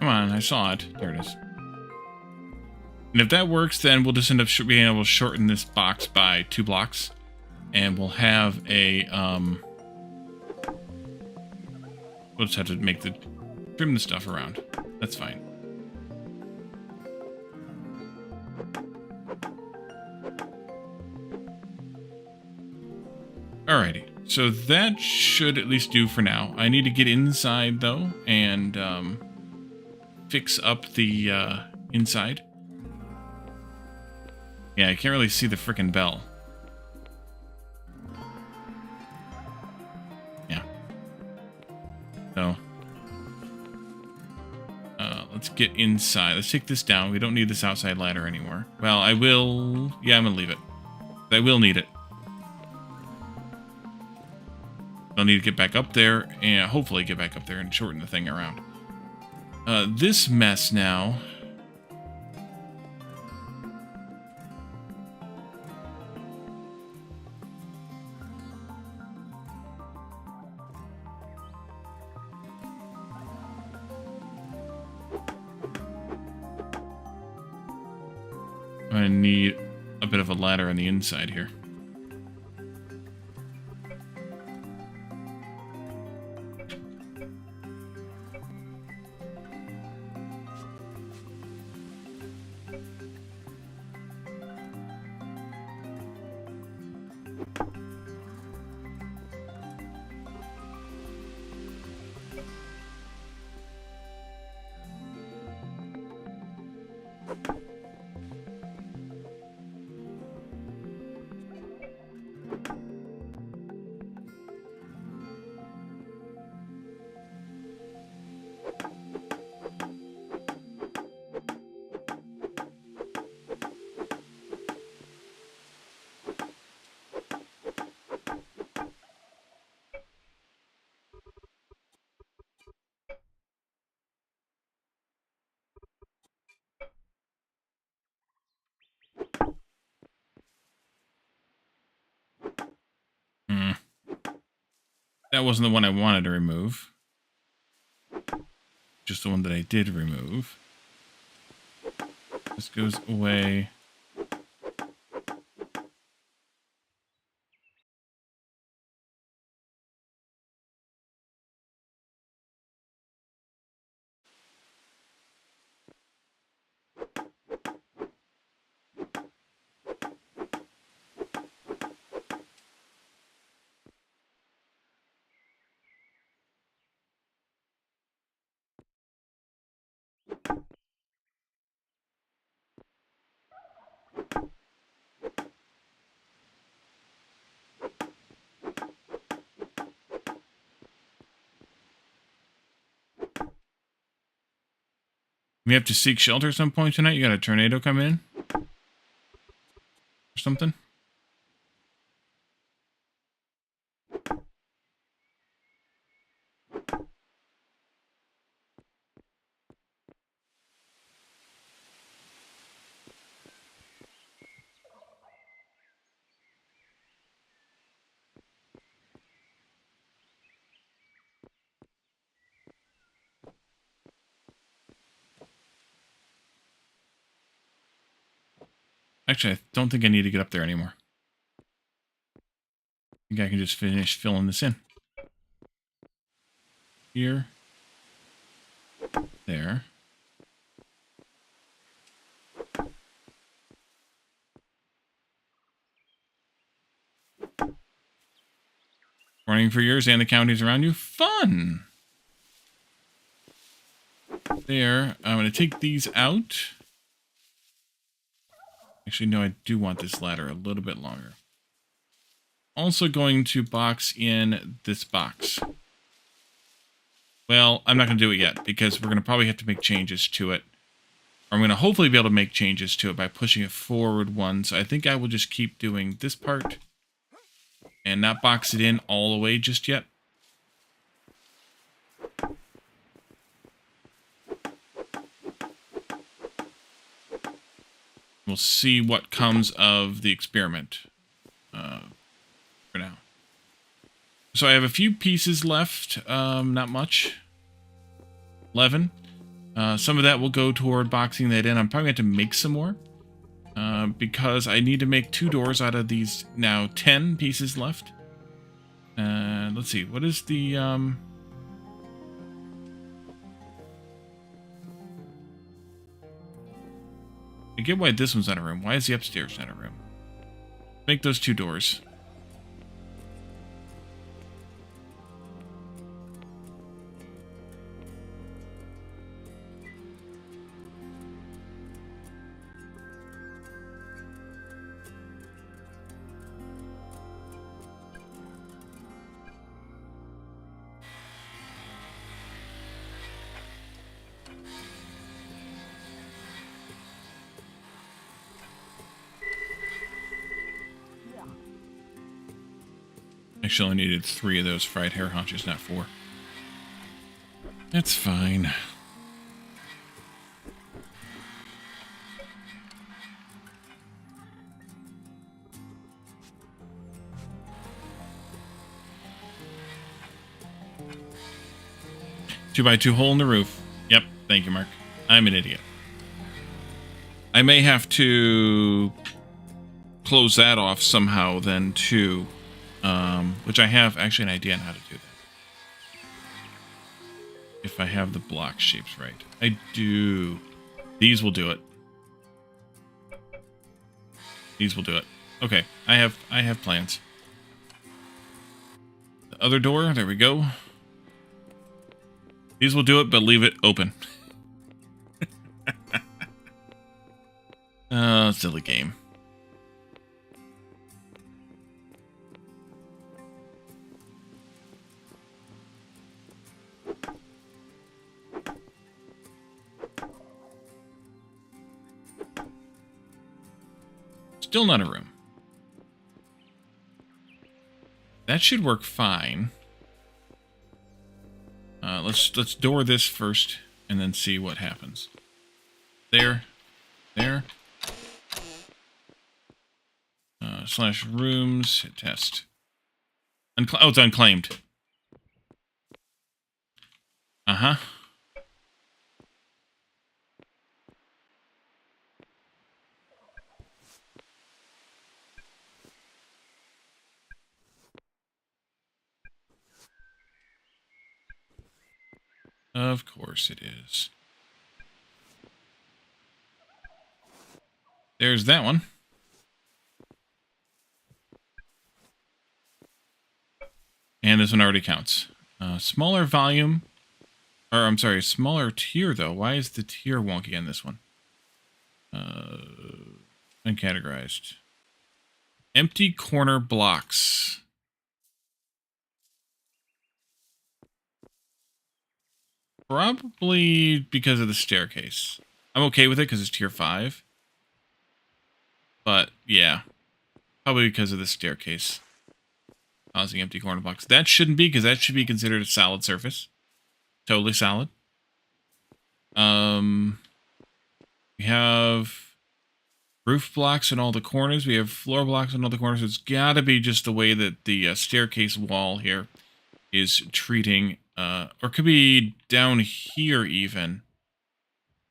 Come on, I saw it. There it is. And if that works, then we'll just end up being able to shorten this box by 2 blocks. And we'll have a, we'll just have to trim the stuff around. That's fine. Alrighty. So that should at least do for now. I need to get inside, though, and, fix up the, inside. Yeah, I can't really see the frickin' bell. Yeah. So. Let's get inside. Let's take this down. We don't need this outside ladder anymore. Well, I will... Yeah, I'm gonna leave it. I will need it. I'll need to get back up there, and hopefully get back up there and shorten the thing around. This mess now... I need a bit of a ladder on the inside here. That wasn't the one I wanted to remove. Just the one that I did remove. This goes away. We have to seek shelter at some point tonight. You got a tornado come in? Or something? Actually, I don't think I need to get up there anymore. I think I can just finish filling this in. Here. There. Running for yours and the counties around you. Fun! There. I'm going to take these out. Actually, no, I do want this ladder a little bit longer. Also going to box in this box. Well, I'm not going to do it yet because we're going to probably have to make changes to it. I'm going to hopefully be able to make changes to it by pushing it forward one. So I think I will just keep doing this part and not box it in all the way just yet. We'll see what comes of the experiment for now. So I have a few pieces left, not much. 11. Some of that will go toward boxing that in. I'm probably going to have to make some more because I need to make 2 doors out of these now 10 pieces left. Let's see, what is the... I get why this one's not a room. Why is the upstairs not a room? Make those 2 doors. Actually, I needed 3 of those fried hair haunches, not 4. That's fine. Two by 2 hole in the roof. Yep, thank you, Mark. I'm an idiot. I may have to close that off somehow then, too. Which I have actually an idea on how to do that. If I have the block shapes right. I do. These will do it. These will do it. Okay, I have plans. The other door, there we go. These will do it, but leave it open. Silly game. Still not a room. That should work fine. Let's door this first and then see what happens. There. Slash rooms, hit test. Oh, it's unclaimed. Uh-huh. Of course it is. There's that one. And this one already counts. Smaller volume. Or, I'm sorry, smaller tier, though. Why is the tier wonky on this one? Uncategorized. Empty corner blocks. Probably because of the staircase. I'm okay with it because it's tier 5. But, yeah. Probably because of the staircase. Causing empty corner blocks. That shouldn't be, because that should be considered a solid surface. Totally solid. We have roof blocks in all the corners. We have floor blocks in all the corners. It's got to be just the way that the staircase wall here is treating... or it could be down here even.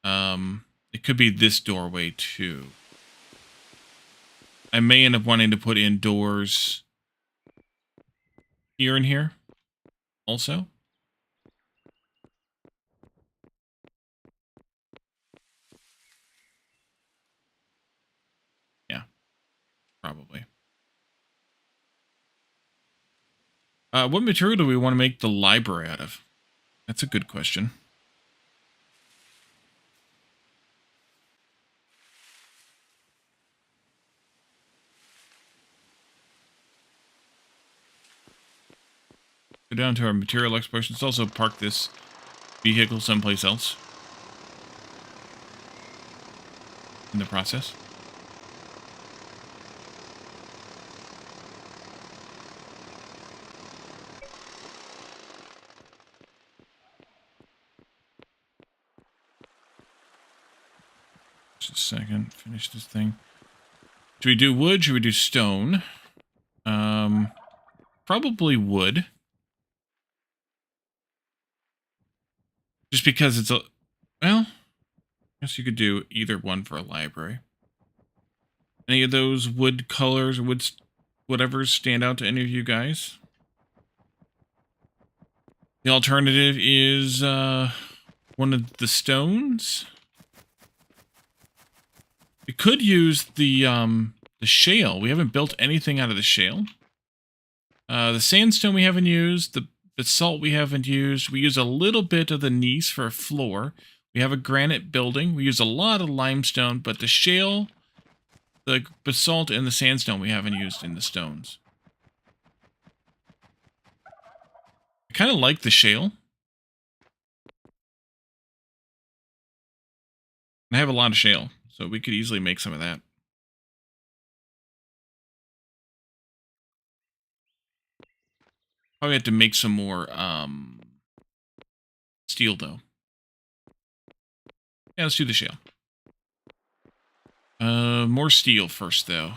It could be this doorway too. I may end up wanting to put in doors here and here also. Yeah, probably. What material do we want to make the library out of? That's a good question. Go down to our material exploration. Let's also park this vehicle someplace else in the process. Just a second. Finish this thing. Should we do wood? Should we do stone? Probably wood. Just because it's a... Well, I guess you could do either one for a library. Any of those wood colors or wood whatever stand out to any of you guys? The alternative is one of the stones. We could use the shale. We haven't built anything out of the shale. The sandstone we haven't used. The basalt we haven't used. We use a little bit of the gneiss for a floor. We have a granite building. We use a lot of limestone, but the shale, the basalt, and the sandstone we haven't used in the stones. I kind of like the shale. I have a lot of shale, so we could easily make some of that. Probably have to make some more steel, though. Yeah, let's do the shale. More steel first, though.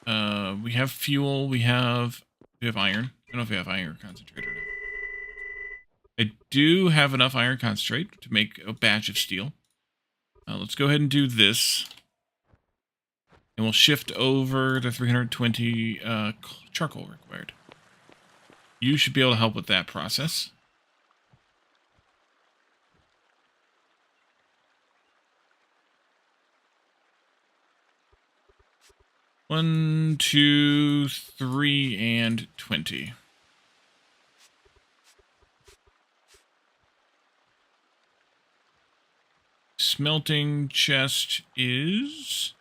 We have fuel. We have iron. I don't know if we have iron concentrate or not. I do have enough iron concentrate to make a batch of steel. Let's go ahead and do this. And we'll shift over to 320 charcoal required. You should be able to help with that process. One, 2, 3, and 20. Smelting chest is...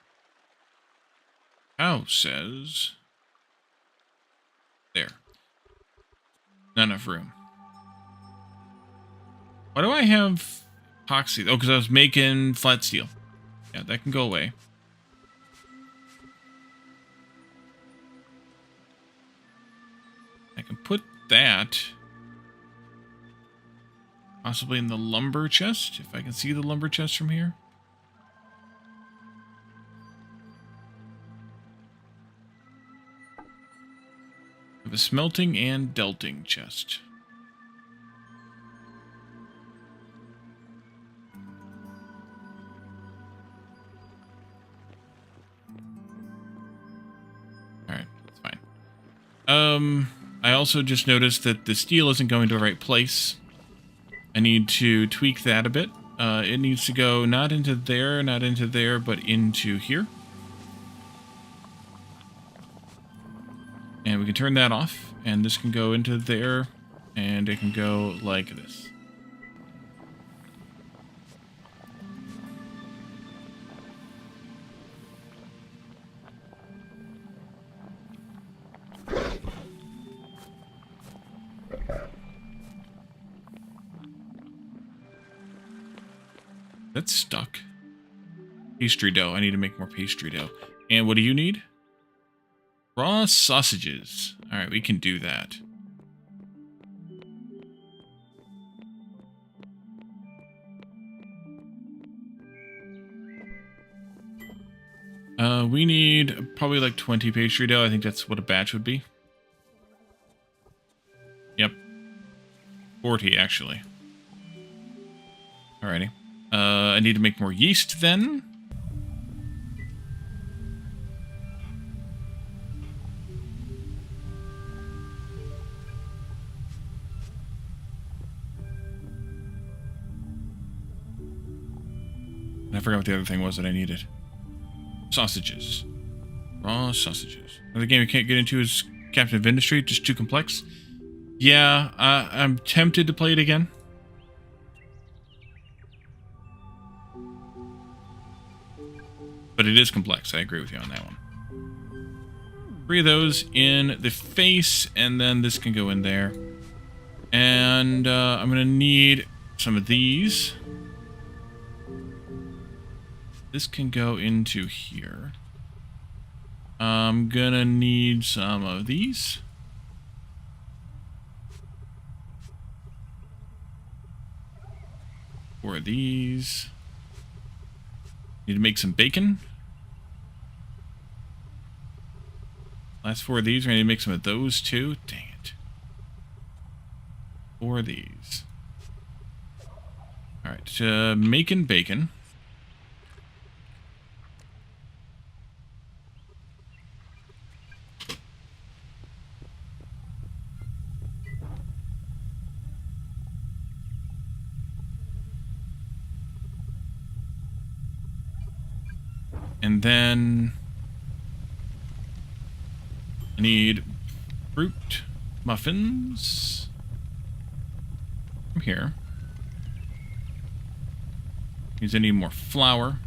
How says... There. Not enough room. Why do I have epoxy? Oh, because I was making flat steel. Yeah, that can go away. I can put that possibly in the lumber chest, if I can see the lumber chest from here. I have a smelting and delting chest. Alright, that's fine. I also just noticed that the steel isn't going to the right place. I need to tweak that a bit. It needs to go not into there, but into here. And we can turn that off, and this can go into there, and it can go like this. That's stuck. Pastry dough. I need to make more pastry dough. And what do you need? Raw sausages. Alright, we can do that. We need probably like 20 pastry dough. I think that's what a batch would be. Yep. 40, actually. Alrighty. I need to make more yeast then. I forgot what the other thing was that I needed. Sausages. Raw sausages. Another game I can't get into is Captain of Industry, just too complex. Yeah, I'm tempted to play it again. But it is complex, I agree with you on that one. 3 of those in the face, and then this can go in there. And I'm going to need some of these. This can go into here. I'm going to need some of these. Or these. Need to make some bacon. Last 4 of these. We're going to make some of those too. Dang it. 4 of these. Alright, making bacon. And then I need fruit muffins from here. Means I need more flour.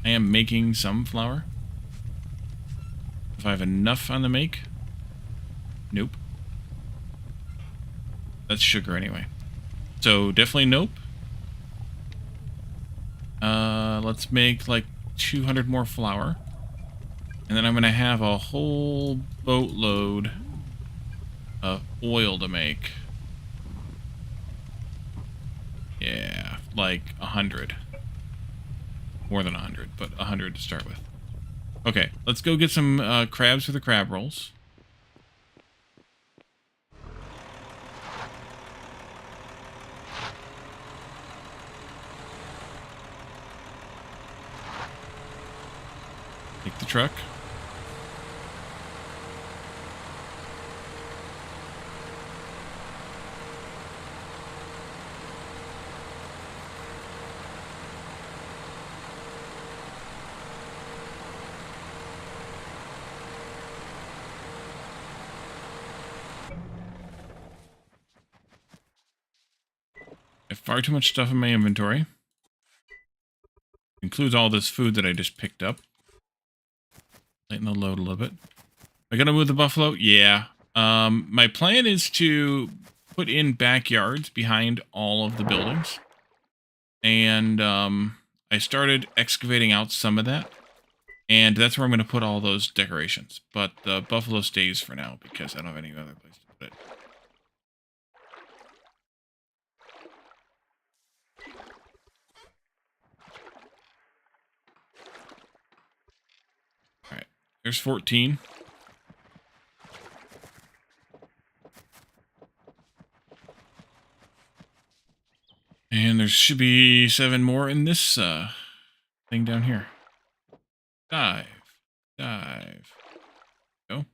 I am making some flour. If I have enough on the make. Nope. That's sugar anyway. So definitely nope. Let's make like 200 more flour. And then I'm going to have a whole boatload of oil to make. Yeah, like 100. More than 100, but 100 to start with. Okay, let's go get some crabs for the crab rolls. Take the truck. I have far too much stuff in my inventory. Includes all this food that I just picked up. Lighten the load a little bit. I gotta move the buffalo? Yeah. My plan is to put in backyards behind all of the buildings. And I started excavating out some of that. And that's where I'm going to put all those decorations. But the buffalo stays for now because I don't have any other place to put it. Alright, there's 14. And there should be 7 more in this thing down here. Dive. Dive. Go.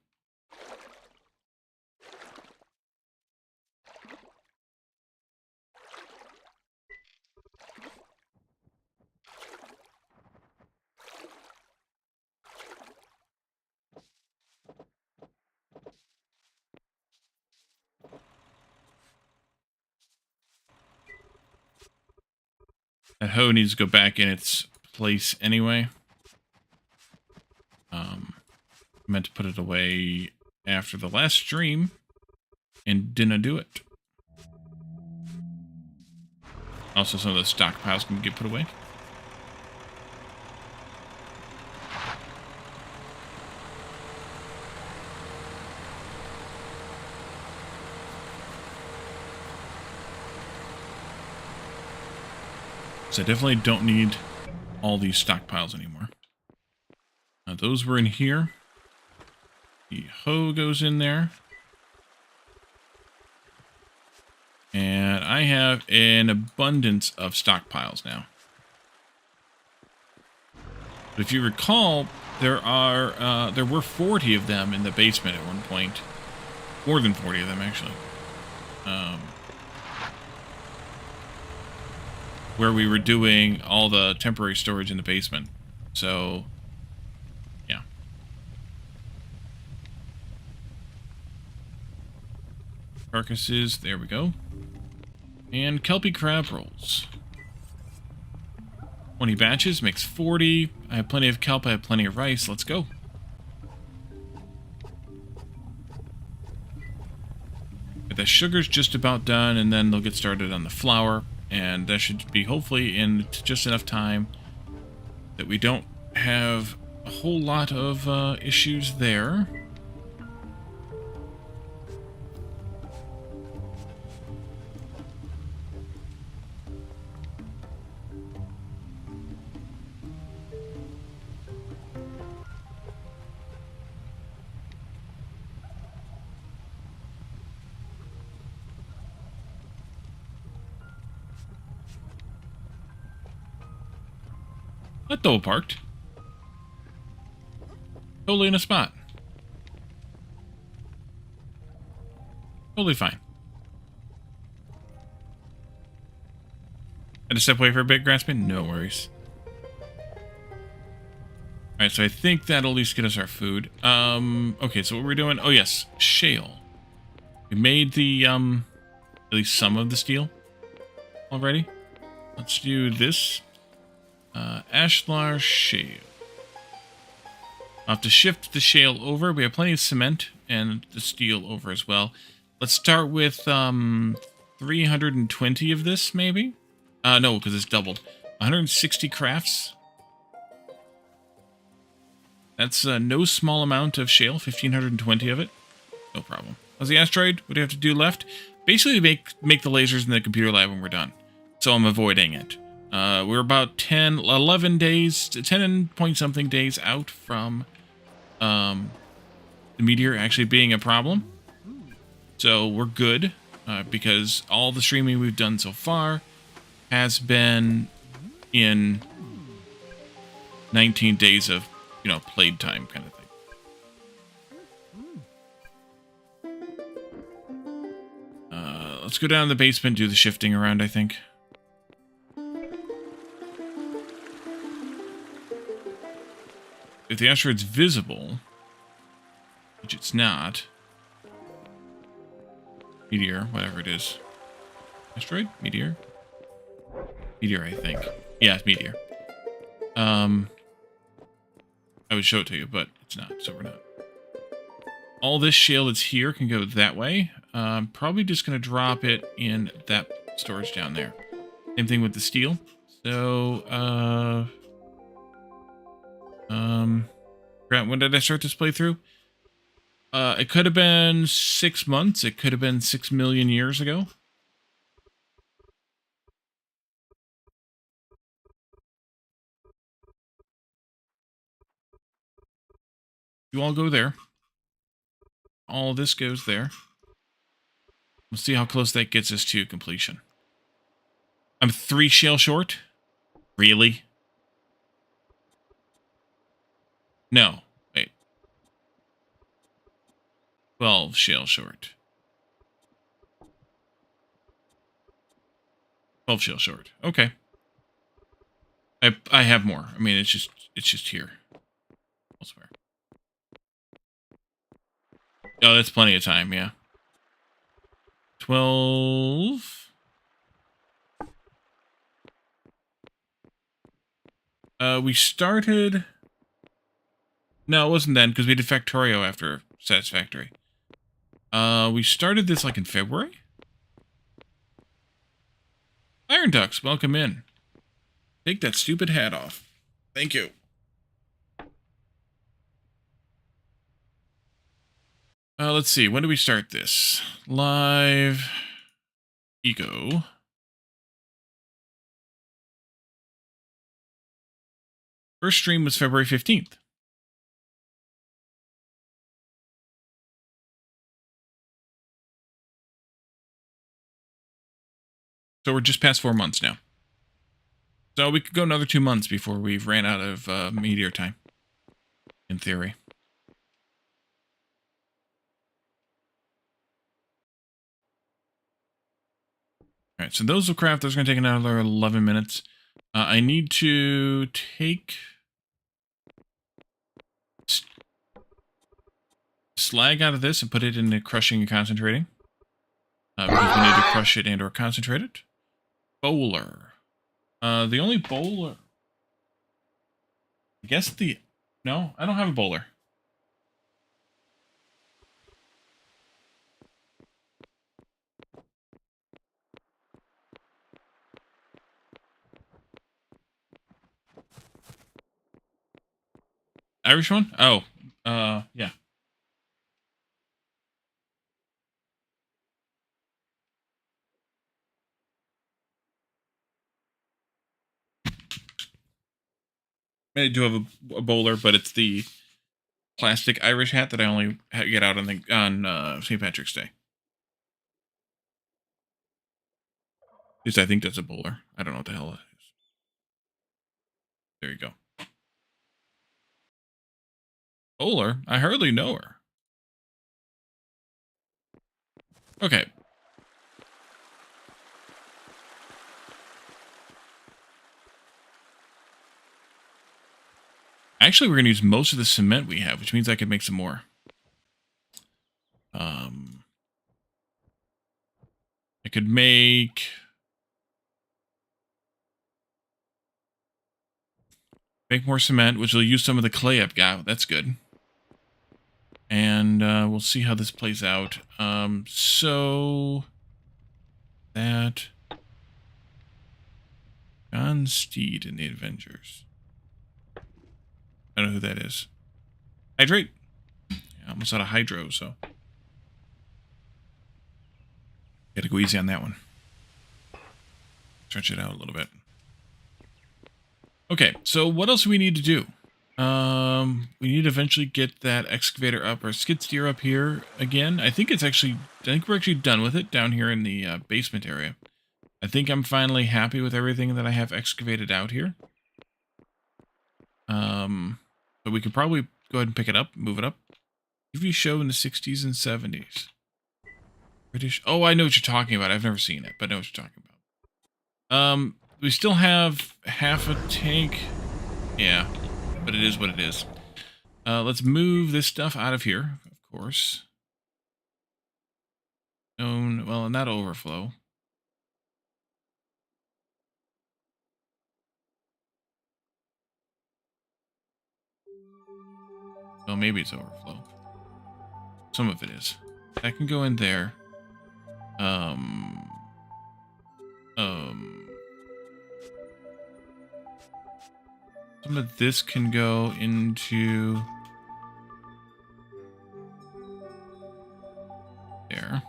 That hoe needs to go back in its place anyway. I meant to put it away after the last stream and didn't do it. Also, some of the stockpiles can get put away. So I definitely don't need all these stockpiles anymore. Now those were in here. The hoe goes in there. And I have an abundance of stockpiles now. But if you recall, there were 40 of them in the basement at one point. More than 40 of them, actually. where we were doing all the temporary storage in the basement. So, yeah. Carcasses, there we go. And Kelpie crab rolls. 20 batches makes 40. I have plenty of kelp, I have plenty of rice. Let's go. The sugar's just about done, and then they'll get started on the flour. And that should be hopefully in just enough time that we don't have a whole lot of issues there. That double parked. Totally in a spot. Totally fine. Had to step away for a bit, Graspin? No worries. Alright, so I think that'll at least get us our food. Okay, so what we're doing... Oh, yes. Shale. We made the, at least some of the steel already. Let's do this. Ashlar shale. I'll have to shift the shale over. We have plenty of cement and the steel over as well. Let's start with 320 of this, maybe? No, because it's doubled. 160 crafts. That's no small amount of shale. 1,520 of it. No problem. How's the asteroid? What do you have to do left? Basically make the lasers in the computer lab when we're done. So I'm avoiding it. We're about 11 days, 10 point something days out from the meteor actually being a problem. So we're good, because all the streaming we've done so far has been in 19 days of, you know, played time kind of thing. Let's go down to the basement, do the shifting around, I think. If the asteroid's visible, which it's not, meteor, whatever it is. Asteroid? Meteor? Meteor, I think. Yeah, it's meteor. I would show it to you, but it's not, so we're not. All this shale that's here can go that way. I'm probably just going to drop it in that storage down there. Same thing with the steel. So, Grant, when did I start this playthrough? It could have been 6 months. It could have been 6 million years ago. You all go there. All this goes there. We'll see how close that gets us to completion. I'm 3 shale short? Really? No. Wait. 12 shale short. 12 shale short. Okay. I have more. I mean, it's just here. Elsewhere. Oh, that's plenty of time, yeah. 12. We started... No, it wasn't then, because we did Factorio after Satisfactory. We started this, like, in February? Iron Ducks, welcome in. Take that stupid hat off. Thank you. Let's see, when do we start this? Live... Eco... First stream was February 15th. So we're just past 4 months now. So we could go another 2 months before we've ran out of meteor time. In theory. Alright, right, so those will craft. Those are going to take another 11 minutes. I need to take slag out of this and put it into crushing and concentrating. Because we need to crush it and or concentrate it. Bowler. The only bowler... I guess the... No, I don't have a bowler. Irish one? Oh, yeah. I do have a bowler, but it's the plastic Irish hat that I only get out on St. Patrick's Day. At least I think that's a bowler. I don't know what the hell that is. There you go. Bowler? I hardly know her. Okay. Actually, we're going to use most of the cement we have, which means I could make some more. I could make more cement, which will use some of the clay I've got. That's good. And we'll see how this plays out. So that John Steed in the Avengers. I don't know who that is. Hydrate. Yeah, almost out of hydro, so gotta go easy on that one. Stretch it out a little bit. Okay, so what else do we need to do? We need to eventually get that excavator up, or skid steer up here again. I think we're actually done with it down here in the basement area. I think I'm finally happy with everything that I have excavated out here. But we could probably go ahead and pick it up, move it up. TV show in the 60s and 70s. British. Oh, I know what you're talking about. I've never seen it, but I know what you're talking about. We still have half a tank. Yeah, but it is what it is. Let's move this stuff out of here, of course. Well, not overflow. Well, maybe it's overflow. Some of it is. That can go in there. Some of this can go into there.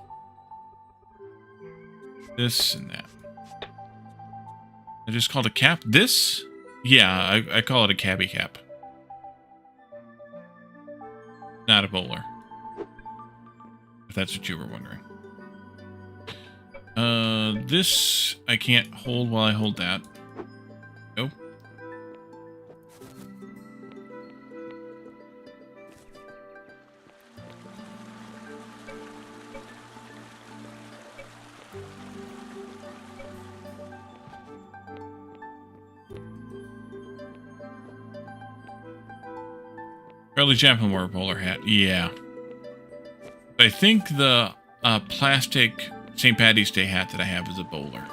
This and that. I just called a cap. This? Yeah, I call it a cabbie cap. Not a bowler. If that's what you were wondering. This I can't hold while I hold that. Nope. Charlie Chaplin wore a bowler hat. Yeah. I think the plastic St. Paddy's Day hat that I have is a bowler.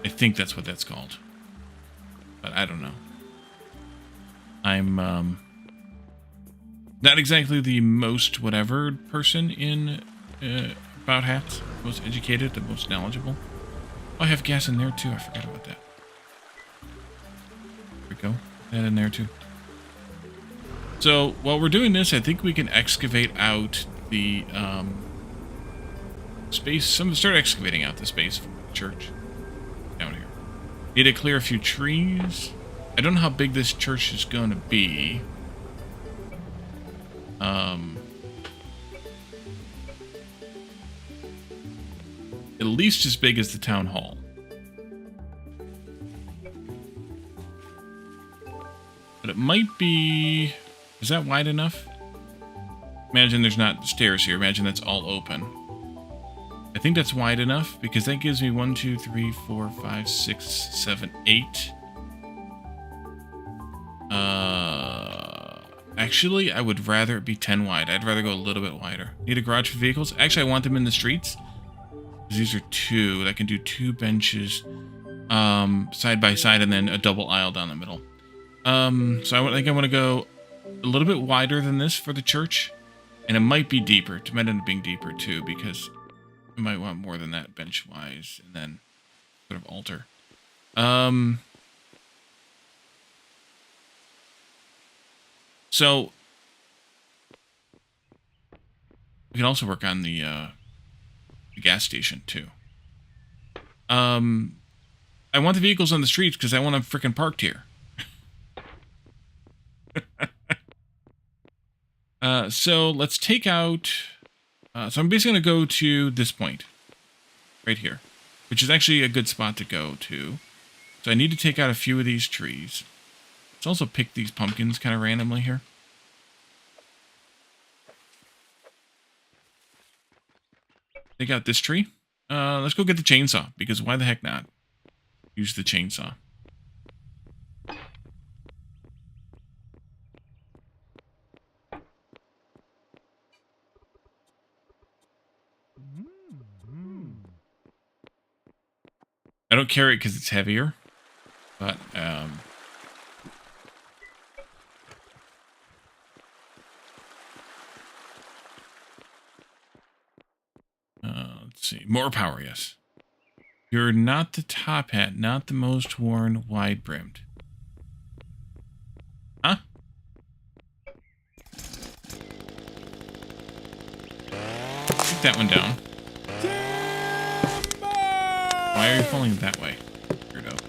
I think that's what that's called. But I don't know. I'm not exactly the most whatever person in about hats. Most educated, the most knowledgeable. Oh, I have gas in there too. I forgot about that. There we go. Put that in there too. So while we're doing this, I think we can excavate out the space. Start excavating out the space from the church down here. Need to clear a few trees. I don't know how big this church is going to be. At least as big as the town hall. But it might be... Is that wide enough? Imagine there's not stairs here. Imagine that's all open. I think that's wide enough because that gives me 1, 2, 3, 4, 5, 6, 7, 8. Actually, I would rather it be 10 wide. I'd rather go a little bit wider. Need a garage for vehicles? Actually, I want them in the streets. These are 2. I can do 2 benches side by side and then a double aisle down the middle. So I think I want to go a little bit wider than this for the church. And it might be deeper. It might end up being deeper too because I might want more than that bench-wise and then sort of alter. So we can also work on the gas station too. I want the vehicles on the streets because I want them freaking parked here. So let's take out... so I'm basically going to go to this point. Right here. Which is actually a good spot to go to. So I need to take out a few of these trees. Let's also pick these pumpkins kind of randomly here. Take out this tree. Let's go get the chainsaw, because why the heck not? Use the chainsaw. I don't carry it because it's heavier, but let's see. More power, yes. You're not the top hat, not the most worn, wide-brimmed. Huh? Take that one down. Why are you falling that way? Weirdo.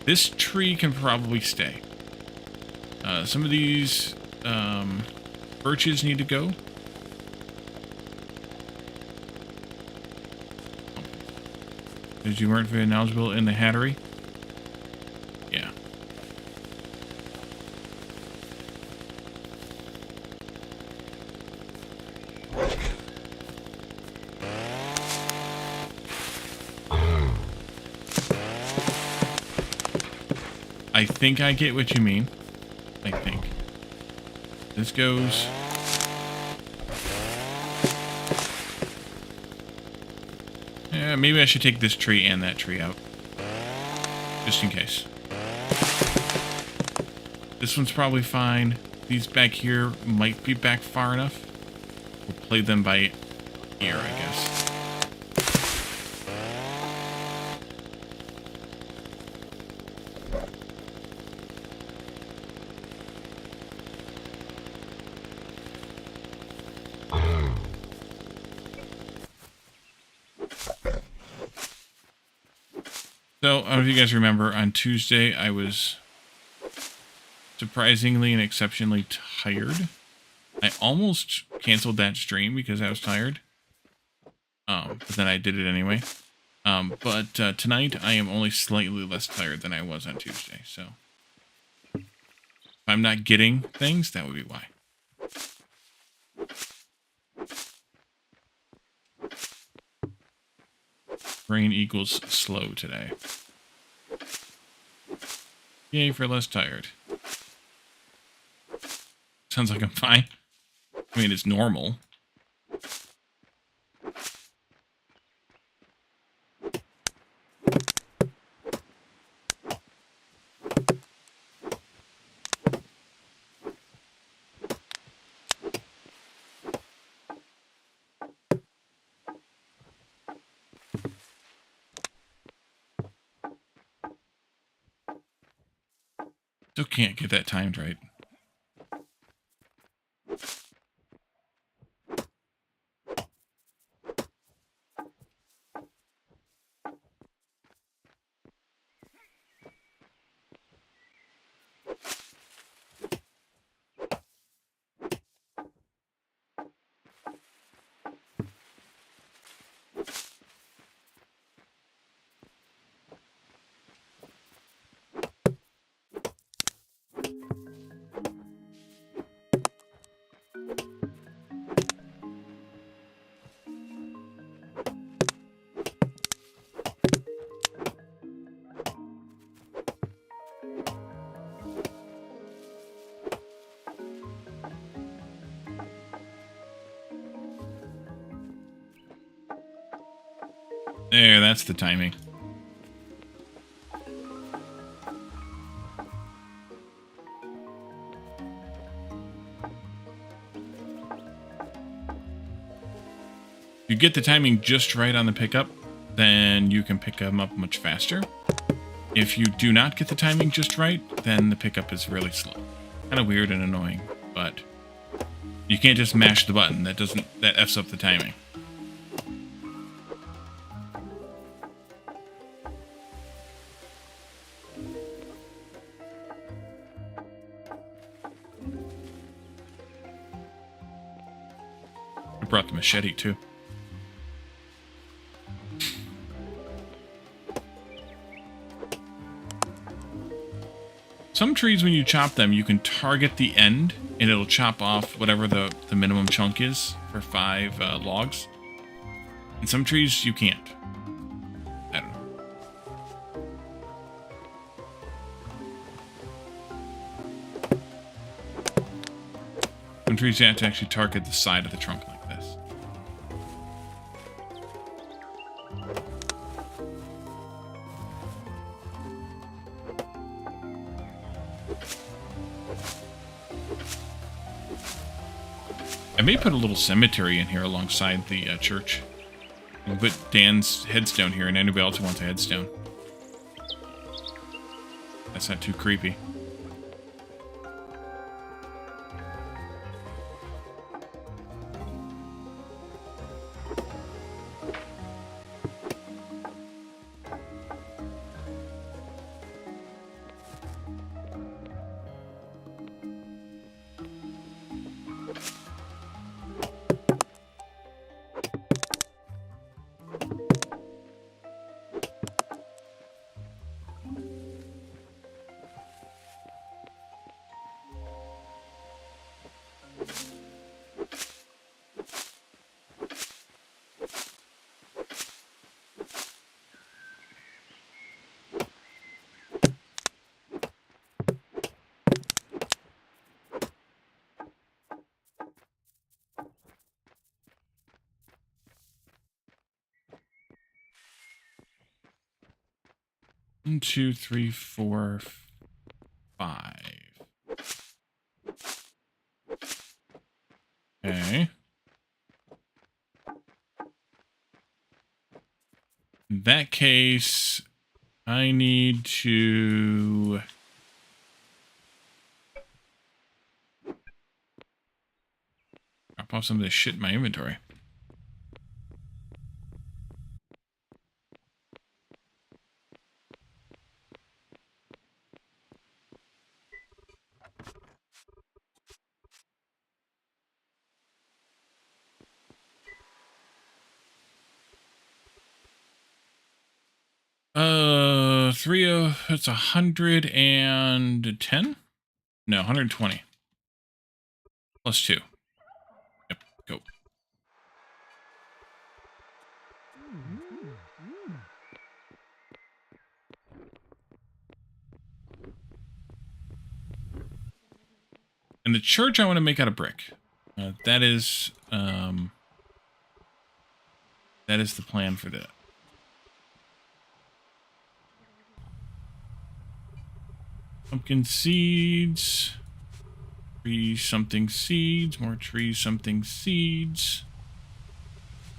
This tree can probably stay. Some of these birches need to go. Because you weren't very knowledgeable in the hattery? Yeah. I think I get what you mean. I think. This goes... Yeah, maybe I should take this tree and that tree out. Just in case. This one's probably fine. These back here might be back far enough. We'll play them by ear, I guess. So, I don't know if you guys remember, on Tuesday I was surprisingly and exceptionally tired. I almost canceled that stream because I was tired. But then I did it anyway. But tonight I am only slightly less tired than I was on Tuesday, so... If I'm not getting things, that would be why. Brain equals slow today. Yay for less tired. Sounds like I'm fine. I mean, it's normal. Still can't get that timed right. There, that's the timing. If you get the timing just right on the pickup, then you can pick them up much faster. If you do not get the timing just right, then the pickup is really slow. Kind of weird and annoying, but you can't just mash the button. That F's up the timing. I brought the machete too. Some trees, when you chop them, you can target the end, and it'll chop off whatever the minimum chunk is for 5 logs. And some trees, you can't. I don't know. Some trees, you have to actually target the side of the trunk like this. I may put a little cemetery in here alongside the church. We'll put Dan's headstone here and anybody else who wants a headstone. That's not too creepy. One, 2, 3, 4, 5. Okay. In that case, I need to drop off some of this shit in my inventory. It's 110? No, 120. Plus 2. Yep, go. And the church I want to make out of brick. That is the plan for that. Pumpkin seeds. Tree something seeds. More tree something seeds.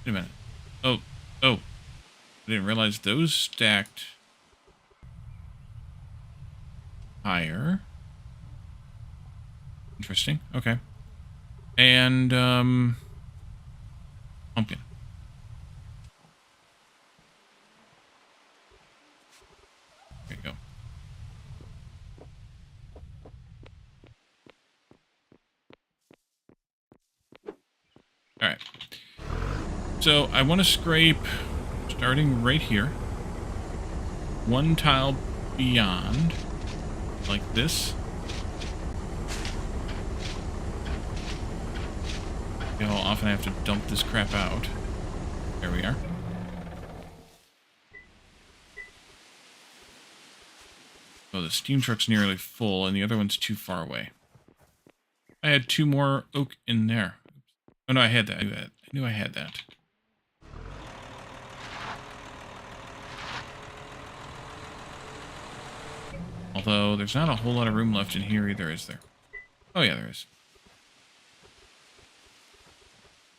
Wait a minute. Oh. I didn't realize those stacked higher. Interesting. Okay. And, pumpkin. There you go. All right. So I want to scrape, starting right here, 1 tile beyond, like this. See how often I have to dump this crap out. There we are. Oh, the steam truck's nearly full, and the other one's too far away. I had 2 more oak in there. Oh no, I had that. I knew I had that. Although, there's not a whole lot of room left in here either, is there? Oh yeah, there is.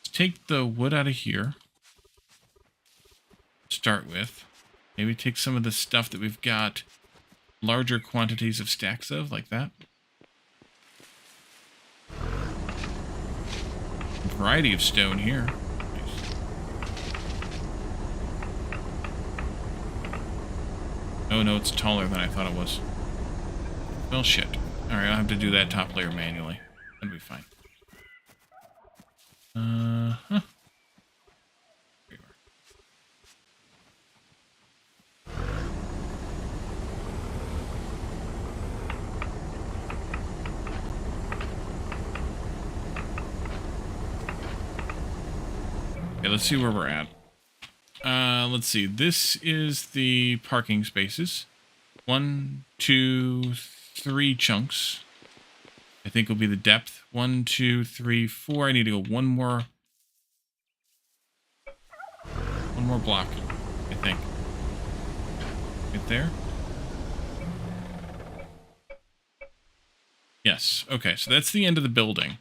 Let's take the wood out of here. Start with. Maybe take some of the stuff that we've got larger quantities of stacks of, like that. A variety of stone here. Nice. Oh no, it's taller than I thought it was. Well, shit. Alright, I'll have to do that top layer manually. That'll be fine. Huh. There you are. Okay, let's see where we're at. Let's see. This is the parking spaces. 1, 2, 3 chunks. I think will be the depth. 1, 2, 3, 4. I need to go one more block, I think. Right there. Yes. Okay, so that's the end of the building.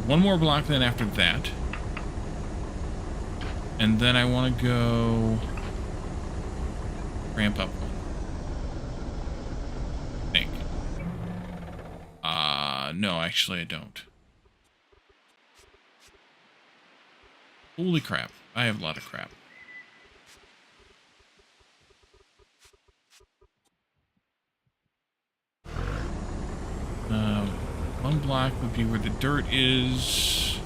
One more block then after that. And then I want to go ramp up one. I think. No, actually I don't. Holy crap. I have a lot of crap. One block would be where the dirt is.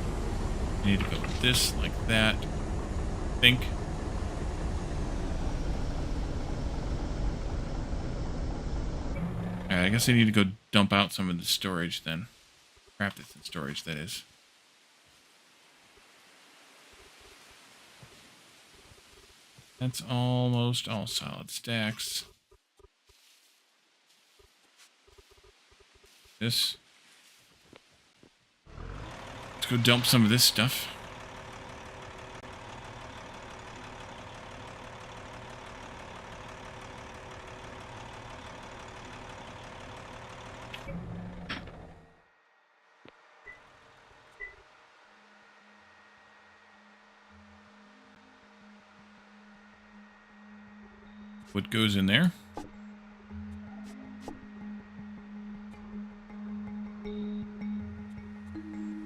I need to go with this, like that. I think. Alright, I guess I need to go dump out some of the storage then. Crap that's in storage, that is. That's almost all solid stacks. This. Let's go dump some of this stuff. What goes in there?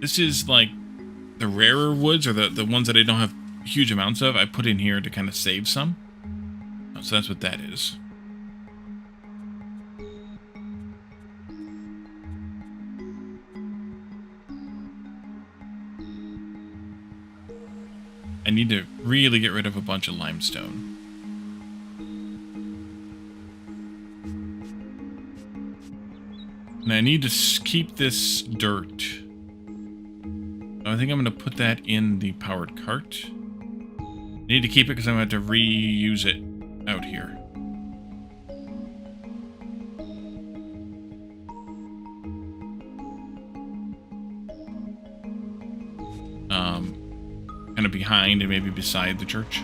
This is like the rarer woods, or the ones that I don't have huge amounts of. I put in here to kind of save some. So that's what that is. I need to really get rid of a bunch of limestone. And I need to keep this dirt. I think I'm going to put that in the powered cart. I need to keep it because I'm going to have to reuse it out here. Kind of behind and maybe beside the church.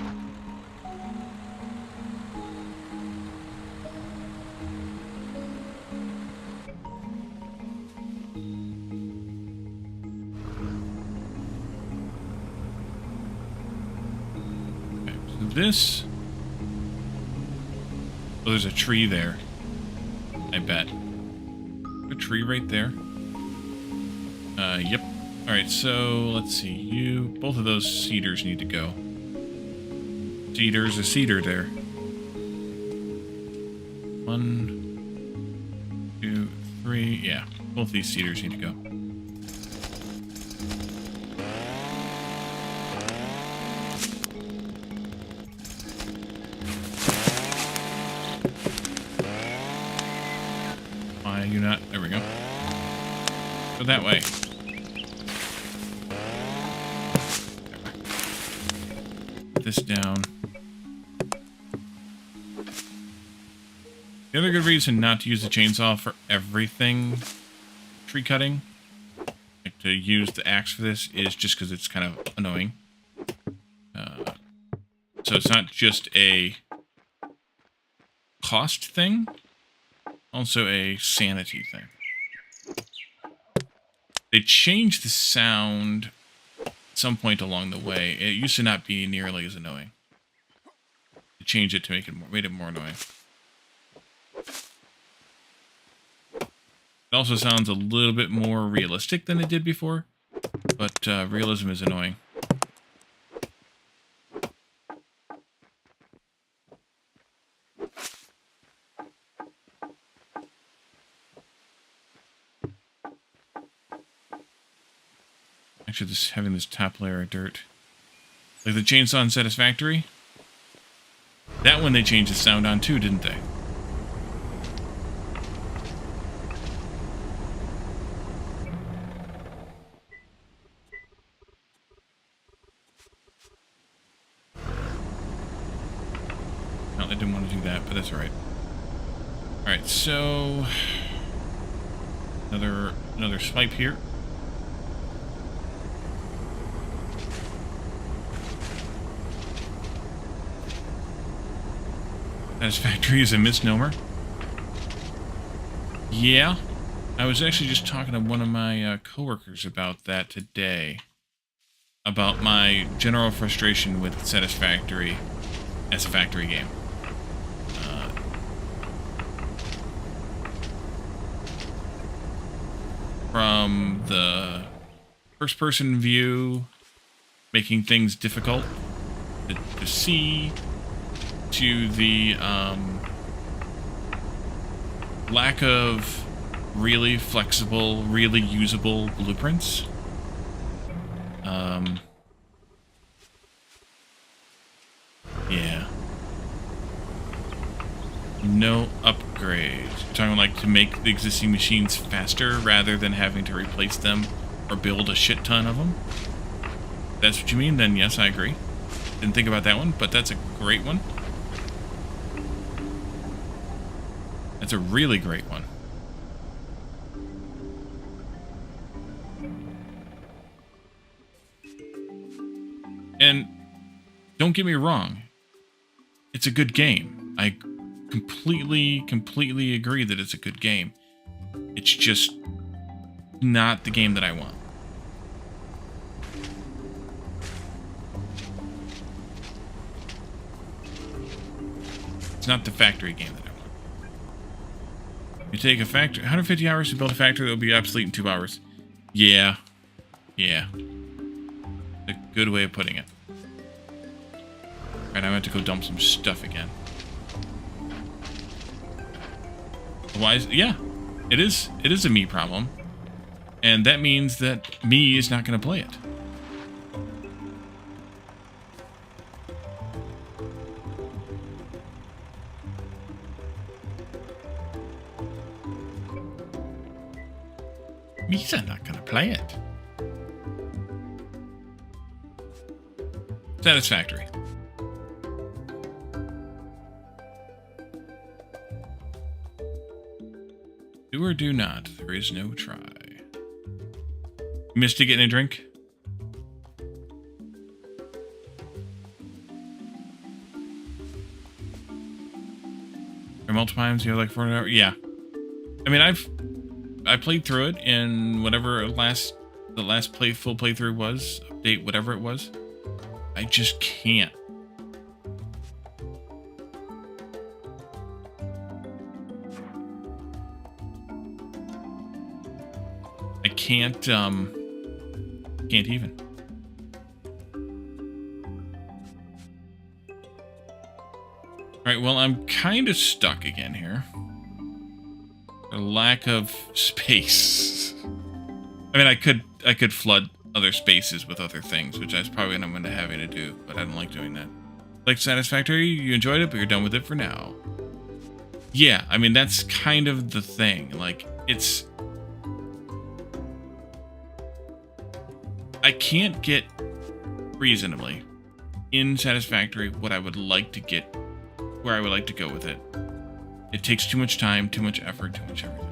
This. Oh, there's a tree there. I bet. A tree right there. Yep. Alright, so let's see. Both of those cedars need to go. There's a cedar there. 1, 2, 3. Yeah, both these cedars need to go. You not? There we go. Go that way. Put this down. The other good reason not to use the chainsaw for everything tree cutting, like to use the axe for this, is just because it's kind of annoying. So it's not just a cost thing. also a sanity thing. They changed the sound at some point along the way. It used to not be nearly as annoying. They changed it to made it more annoying. It also sounds a little bit more realistic than it did before, but realism is annoying. Actually, having this top layer of dirt. Like the chainsaw in Satisfactory. That one they changed the sound on too, didn't they? No, they didn't want to do that, but that's alright. Alright, so another swipe here. Satisfactory is a misnomer. Yeah. I was actually just talking to one of my coworkers about that today. About my general frustration with Satisfactory as a factory game. From the first-person view, making things difficult to see, to the lack of really flexible, really usable blueprints. Yeah. No upgrades. You're talking like to make the existing machines faster rather than having to replace them or build a shit ton of them? If that's what you mean, then yes, I agree. Didn't think about that one, but that's a great one. That's a really great one. And don't get me wrong, it's a good game. I completely agree that it's a good game. It's just not the game that I want. It's not the factory game that I want. You take a factory, 150 hours to build a factory that will be obsolete in 2 hours. Yeah. Yeah. A good way of putting it. Alright, I went to go dump some stuff again. Why is... Yeah. It is a me problem. And that means that me is not going to play it. Me's not going to play it. Satisfactory. Do or do not. There is no try. Missed you getting a drink? Or multiple times, you have like 4 hours? Yeah. I mean, I played through it in whatever the last full playthrough was, update, whatever it was. I just can't. I can't even. Alright, well, I'm kind of stuck again here. A lack of space. I mean, I could flood other spaces with other things, which that's probably what I'm going to having to do, but I don't like doing that. Like Satisfactory, you enjoyed it, but you're done with it for now. Yeah, I mean, that's kind of the thing. Like, it's... I can't get reasonably in Satisfactory what I would like to get, where I would like to go with it. It takes too much time, too much effort, too much everything.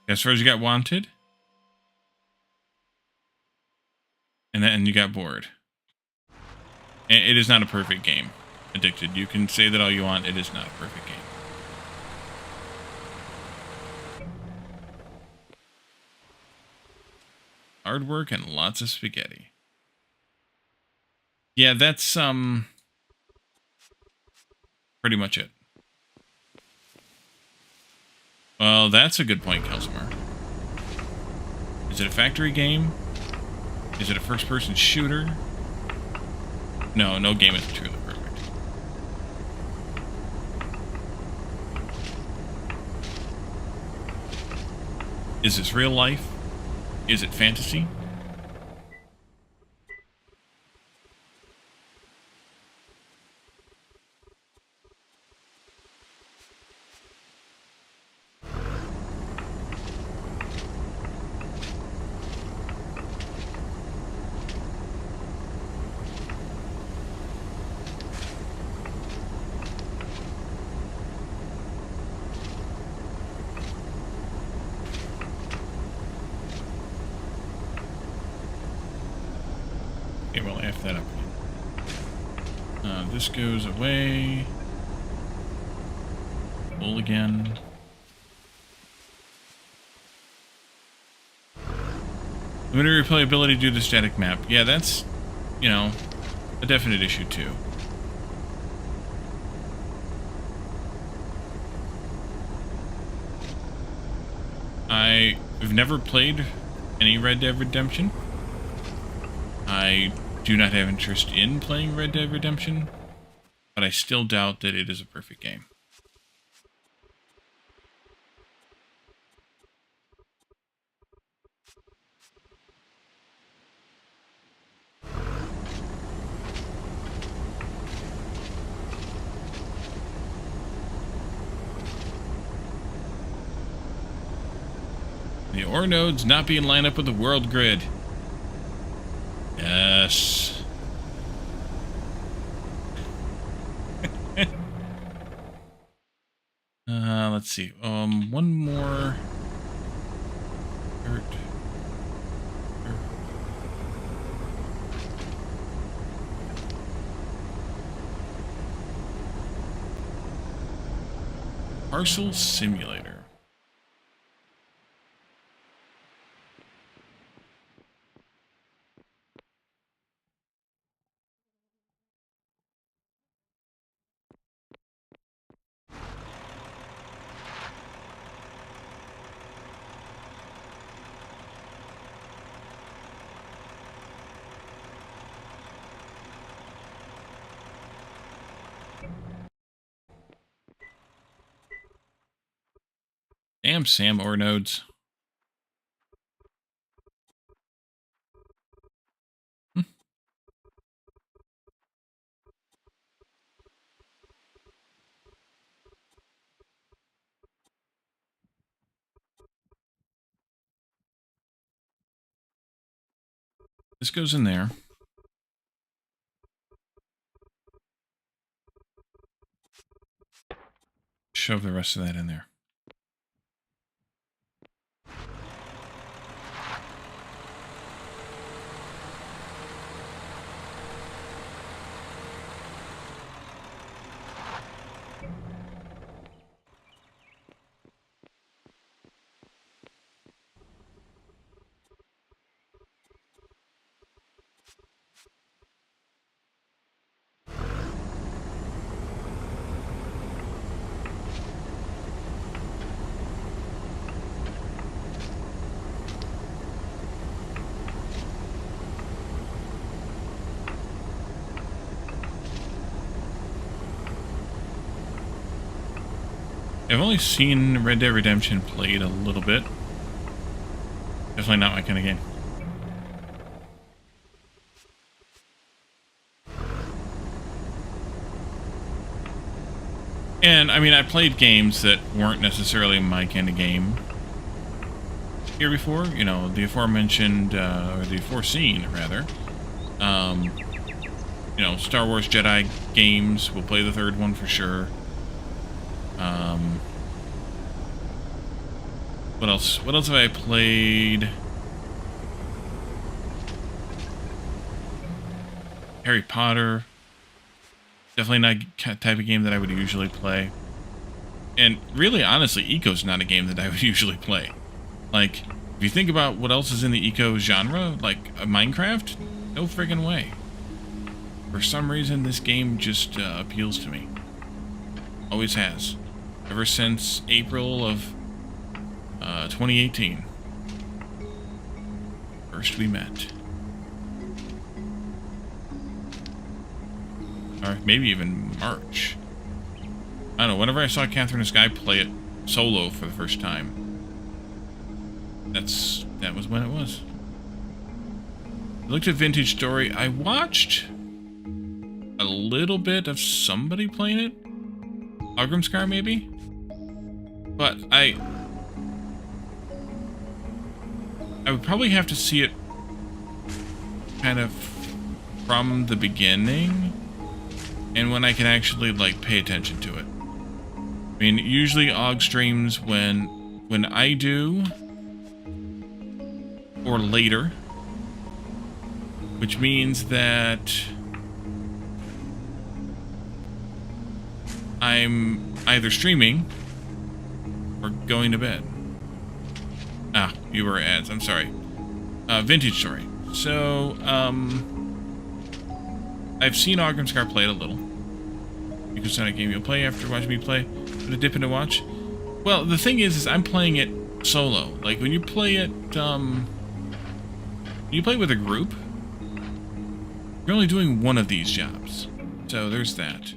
As far as you got Wanted. And then you got bored. And it is not a perfect game. Addicted. You can say that all you want. It is not a perfect game. Hard work and lots of spaghetti. Yeah, that's pretty much it. Well, that's a good point, Kelsmar. Is it a factory game? Is it a first-person shooter? No, no game is truly perfect. Is this real life? Is it fantasy? Okay, we'll F that up again. This goes away. Full again. Limited replayability due to the static map. Yeah, that's, you know, a definite issue too. I've never played any Red Dead Redemption. I do not have interest in playing Red Dead Redemption, but I still doubt that it is a perfect game. The ore nodes not being lined up with the world grid. Yes. Let's see. One more. Parcel Simulator. Damn Sam ore nodes. This goes in there. Shove the rest of that in there. I've only seen Red Dead Redemption played a little bit. Definitely not my kind of game. And, I mean, I played games that weren't necessarily my kind of game here before. You know, the aforementioned, or the aforeseen, rather. You know, Star Wars Jedi games. We'll play the third one for sure. What else? What else have I played? Harry Potter. Definitely not the type of game that I would usually play. And really, honestly, Eco's not a game that I would usually play. Like, if you think about what else is in the Eco genre, like Minecraft, no friggin' way. For some reason, this game just appeals to me. Always has. Ever since April of 2018. First we met. Or maybe even March. I don't know, whenever I saw Catherine the Sky play it solo for the first time, that was when it was. I looked at Vintage Story. I watched a little bit of somebody playing it. Ogrimskar, maybe? But I would probably have to see it kind of from the beginning, and when I can actually, like, pay attention to it. I mean, usually Og streams when I do, or later, which means that I'm either streaming or going to bed. Ah, viewer ads, I'm sorry. Vintage Story. So, I've seen Ogrimskar play it a little. Because it's not a game you'll play after watching me play, but a dip in to watch. Well, the thing is I'm playing it solo. Like, when you play it, you play with a group, you're only doing one of these jobs. So, there's that.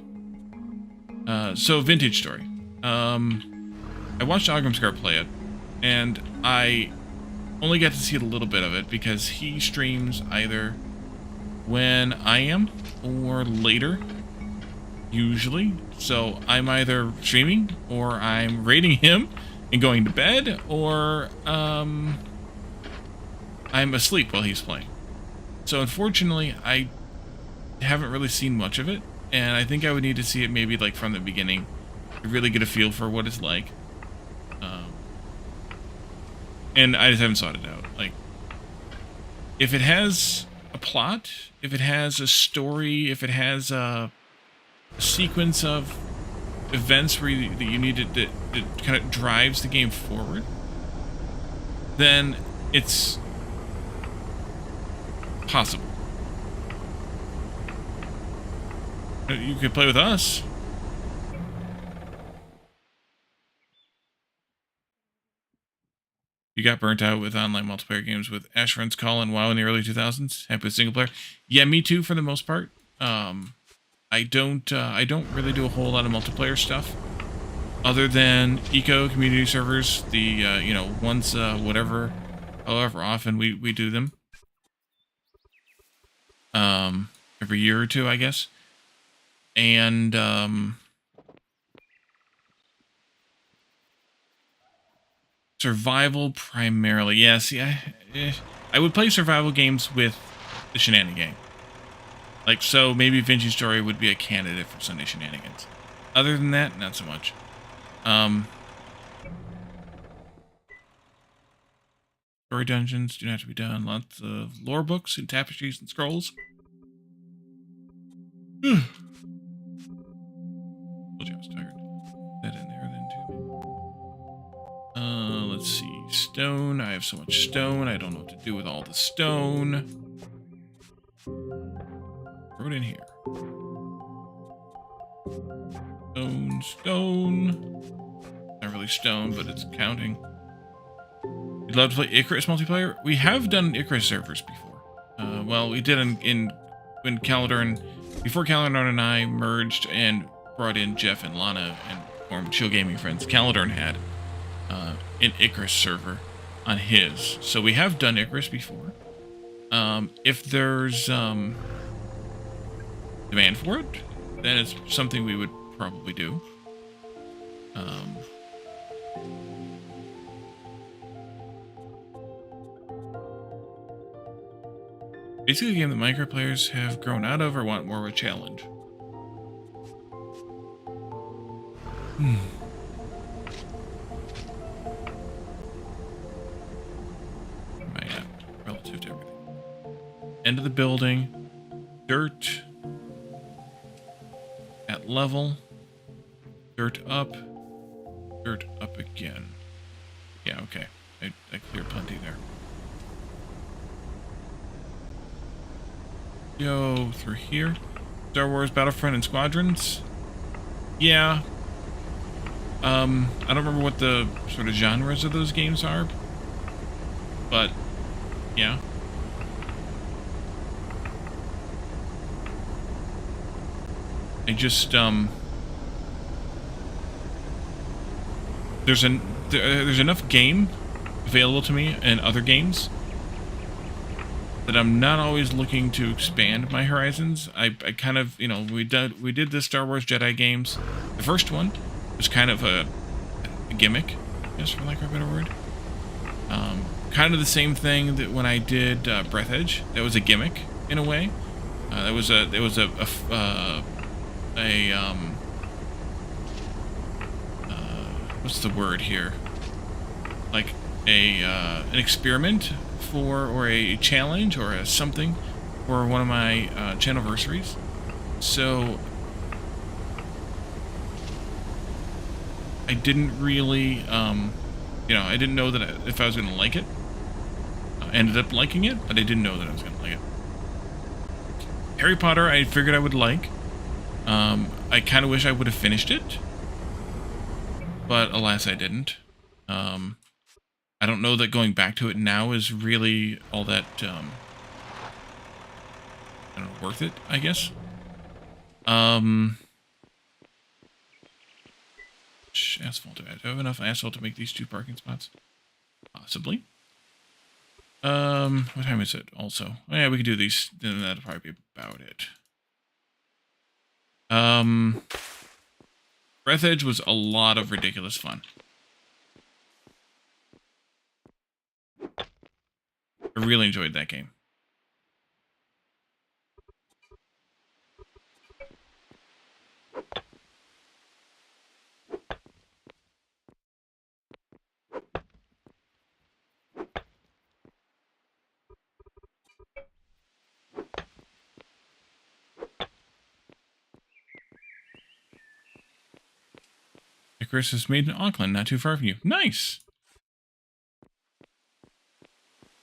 So, Vintage Story. I watched Ogrimskar play it, and I only got to see a little bit of it because he streams either when I am or later, usually. So I'm either streaming or I'm raiding him and going to bed, or I'm asleep while he's playing. So unfortunately, I haven't really seen much of it, and I think I would need to see it maybe like from the beginning to really get a feel for what it's like. And I just haven't sought it out. Like, if it has a plot, if it has a story, if it has a sequence of events where that you need that kind of drives the game forward, then it's possible. You could play with us. You got burnt out with online multiplayer games with Asheron's Call and WoW in the early 2000s. Happy with single player. Yeah, me too for the most part. I don't really do a whole lot of multiplayer stuff, other than Eco community servers. The you know, once however often we do them. Every year or two, I guess. And survival primarily. Yeah, see, I would play survival games with the Shenanigan Gang. Like, so maybe Vintage Story would be a candidate for Sunday Shenanigans. Other than that, not so much. Story dungeons do not have to be done. Lots of lore books and tapestries and scrolls. Told you I was tired. That in there then too. Let's see. Stone. I have so much stone. I don't know what to do with all the stone. Throw it in here. Stone. Not really stone, but it's counting. You'd love to play Icarus multiplayer? We have done Icarus servers before. Well, we did when Caledon, before Caledon and I merged and brought in Jeff and Lana and formed Chill Gaming Friends. Caledon had an Icarus server on his, so we have done Icarus before. If there's demand for it, then it's something we would probably do. Basically a game that Minecraft players have grown out of or want more of a challenge. end of the building, dirt, at level, dirt up again. Yeah, okay. I cleared plenty there. Go through here. Star Wars Battlefront and Squadrons. Yeah. I don't remember what the sort of genres of those games are, but yeah. I just there's enough game available to me in other games that I'm not always looking to expand my horizons. I kind of, you know, we did the Star Wars Jedi games. The first one was kind of a gimmick, I guess, for lack of a better word. Kind of the same thing that when I did Breath Edge. That was a gimmick in a way. It was what's the word here? Like an experiment for, or a challenge, or a something for one of my channelversaries. So I didn't really, you know, I didn't know that if I was going to like it. I ended up liking it, but I didn't know that I was going to like it. Harry Potter, I figured I would like. I kind of wish I would have finished it, but alas, I didn't. I don't know that going back to it now is really all that, I don't know, worth it, I guess. Asphalt. Do I have enough asphalt to make these 2 parking spots? Possibly. What time is it also? Oh, yeah, we could do these, then that'll probably be about it. Breath Edge was a lot of ridiculous fun. I really enjoyed that game. Icarus is made in Auckland, not too far from you. Nice!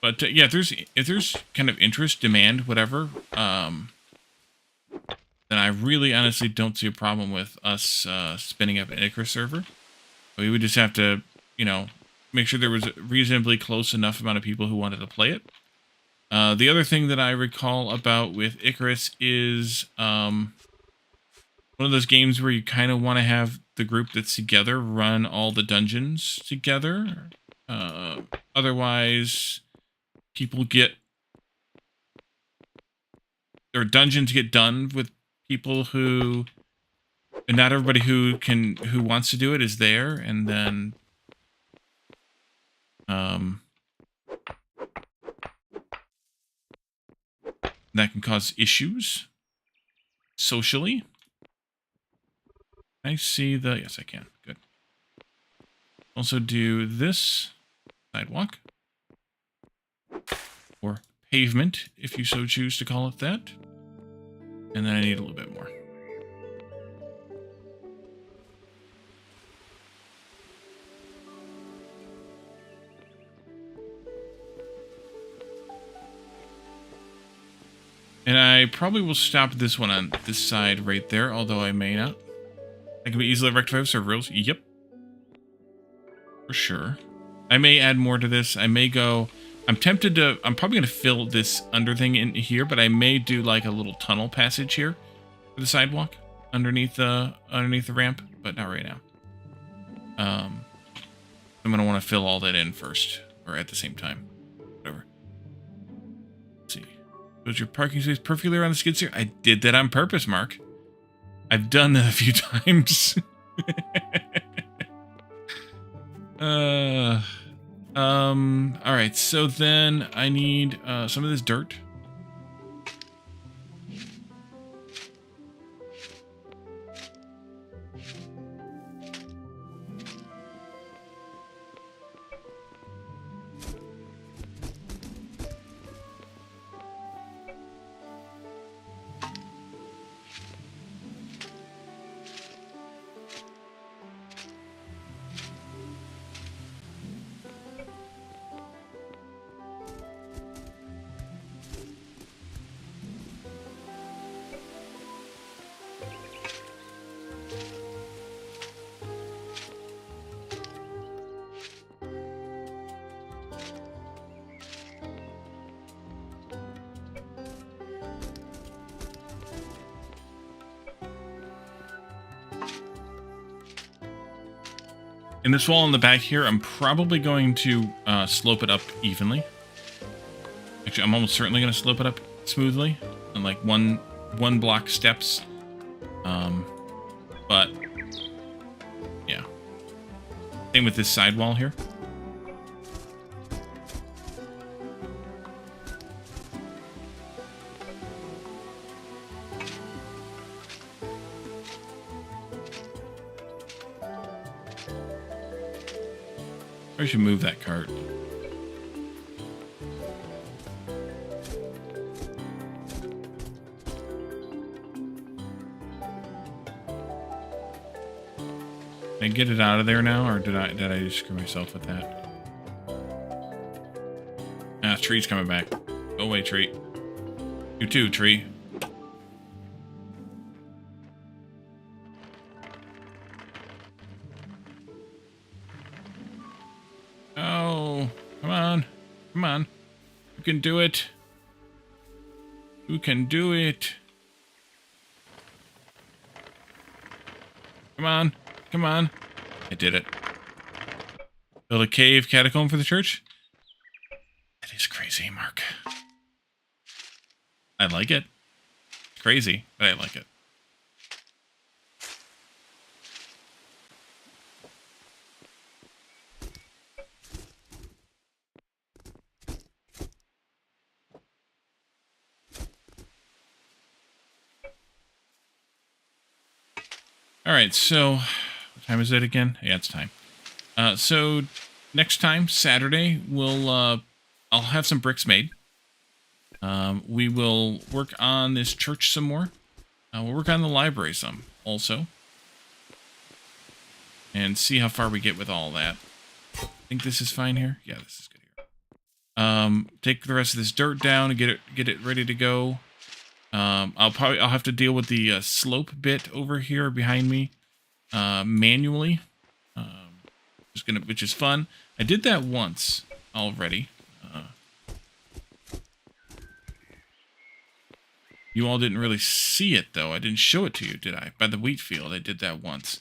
But yeah, if there's kind of interest, demand, whatever, then I really honestly don't see a problem with us spinning up an Icarus server. We would just have to, you know, make sure there was a reasonably close enough amount of people who wanted to play it. The other thing that I recall about with Icarus is one of those games where you kind of want to have the group that's together run all the dungeons together. Otherwise, people get, or dungeons get done with people who, and not everybody who wants to do it is there, and then that can cause issues socially. I see the, yes, I can. Good. Also do this sidewalk, or pavement, if you so choose to call it that. And then I need a little bit more. And I probably will stop this one on this side right there, although I may not. That can be easily rectified with server rules. Yep. For sure. I may add more to this. I may go... I'm tempted to... I'm probably going to fill this under thing in here, but I may do like a little tunnel passage here for the sidewalk underneath the ramp, but not right now. I'm going to want to fill all that in first, or at the same time. Whatever. Let's see. Was your parking space perfectly around the skid steer? I did that on purpose, Mark. I've done that a few times. Alright, so then I need some of this dirt. In this wall in the back here, I'm probably going to slope it up evenly. Actually, I'm almost certainly going to slope it up smoothly, and like one block steps. But yeah, same with this side wall here. I should move that cart. Can I get it out of there now, or did I just screw myself with that? Ah, tree's coming back. Go away, tree. You too, tree. Oh, come on. Come on. You can do it. You can do it. Come on. Come on. I did it. Build a cave catacomb for the church? That is crazy, Mark. I like it. It's crazy, but I like it. All right, so what time is it again? Yeah, it's time. So next time, Saturday, I'll have some bricks made. We will work on this church some more. We'll work on the library some also, and see how far we get with all that. I think this is fine here. Yeah, this is good here. Take the rest of this dirt down and get it ready to go. I'll have to deal with the slope bit over here behind me manually, which is fun. I did that once already. You all didn't really see it though. I didn't show it to you, did I? By the wheat field, I did that once.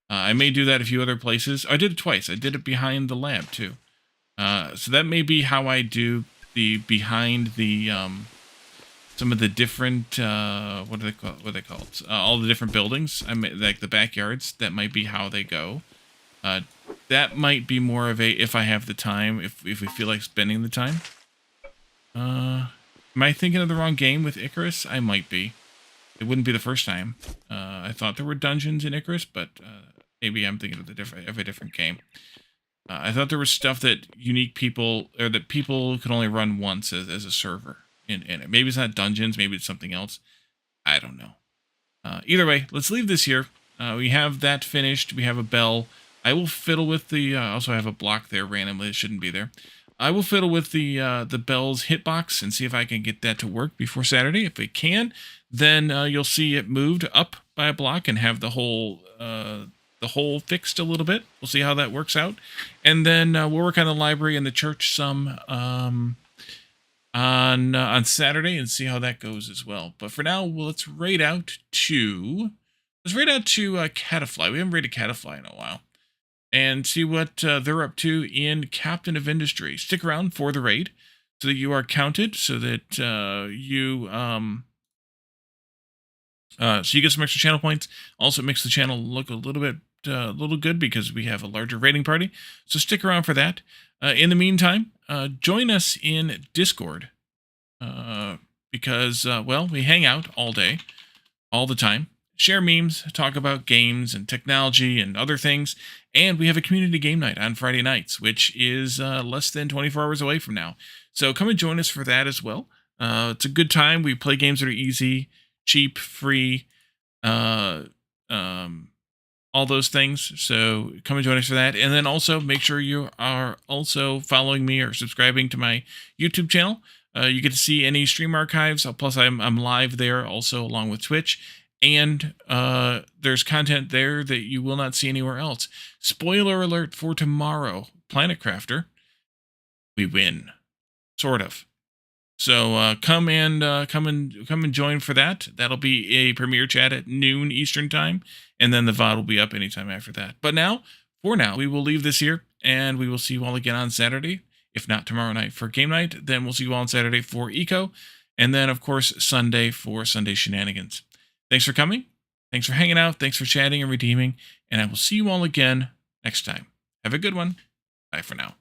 I may do that a few other places. I did it twice. I did it behind the lab too. So that may be how I do the behind the some of the different what are they called? All the different buildings. Like the backyards. That might be how they go. That might be more of a if I have the time, if we feel like spending the time. Am I thinking of the wrong game with Icarus? I might be. It wouldn't be the first time. I thought there were dungeons in Icarus, but maybe I'm thinking of a different game. I thought there was stuff that unique people, or that people could only run once as a server in it. Maybe it's not dungeons, maybe it's something else. I don't know. Either way, let's leave this here. We have that finished. We have a bell. I will fiddle with the, also I have a block there randomly. It shouldn't be there. I will fiddle with the bell's hitbox and see if I can get that to work before Saturday. If it can, then you'll see it moved up by a block and have the hole fixed a little bit. We'll see how that works out, and then we'll work on the library and the church some on Saturday and see how that goes as well. But for now, let's raid out to Catafly. We haven't raided Catafly in a while. And see what they're up to in Captain of Industry. Stick around for the raid so that you are counted, so that you get some extra channel points. Also, it makes the channel look a little good because we have a larger raiding party. So stick around for that. In the meantime, join us in Discord because well, we hang out all day, all the time. Share memes, talk about games and technology and other things, and we have a community game night on Friday nights, which is less than 24 hours away from now. So come and join us for that as well. It's a good time. We play games that are easy, cheap, free, all those things. So come and join us for that. And then also make sure you are also following me or subscribing to my YouTube channel. You get to see any stream archives. Plus, I'm live there also along with Twitch. And there's content there that you will not see anywhere else. Spoiler alert for tomorrow, Planet Crafter. We win, sort of. So come and join for that. That'll be a premiere chat at noon Eastern time, and then the VOD will be up anytime after that. But now, for now, we will leave this here, and we will see you all again on Saturday. If not tomorrow night for game night, then we'll see you all on Saturday for Eco, and then, of course, Sunday for Sunday Shenanigans. Thanks for coming. Thanks for hanging out. Thanks for chatting and redeeming, and I will see you all again next time. Have a good one. Bye for now.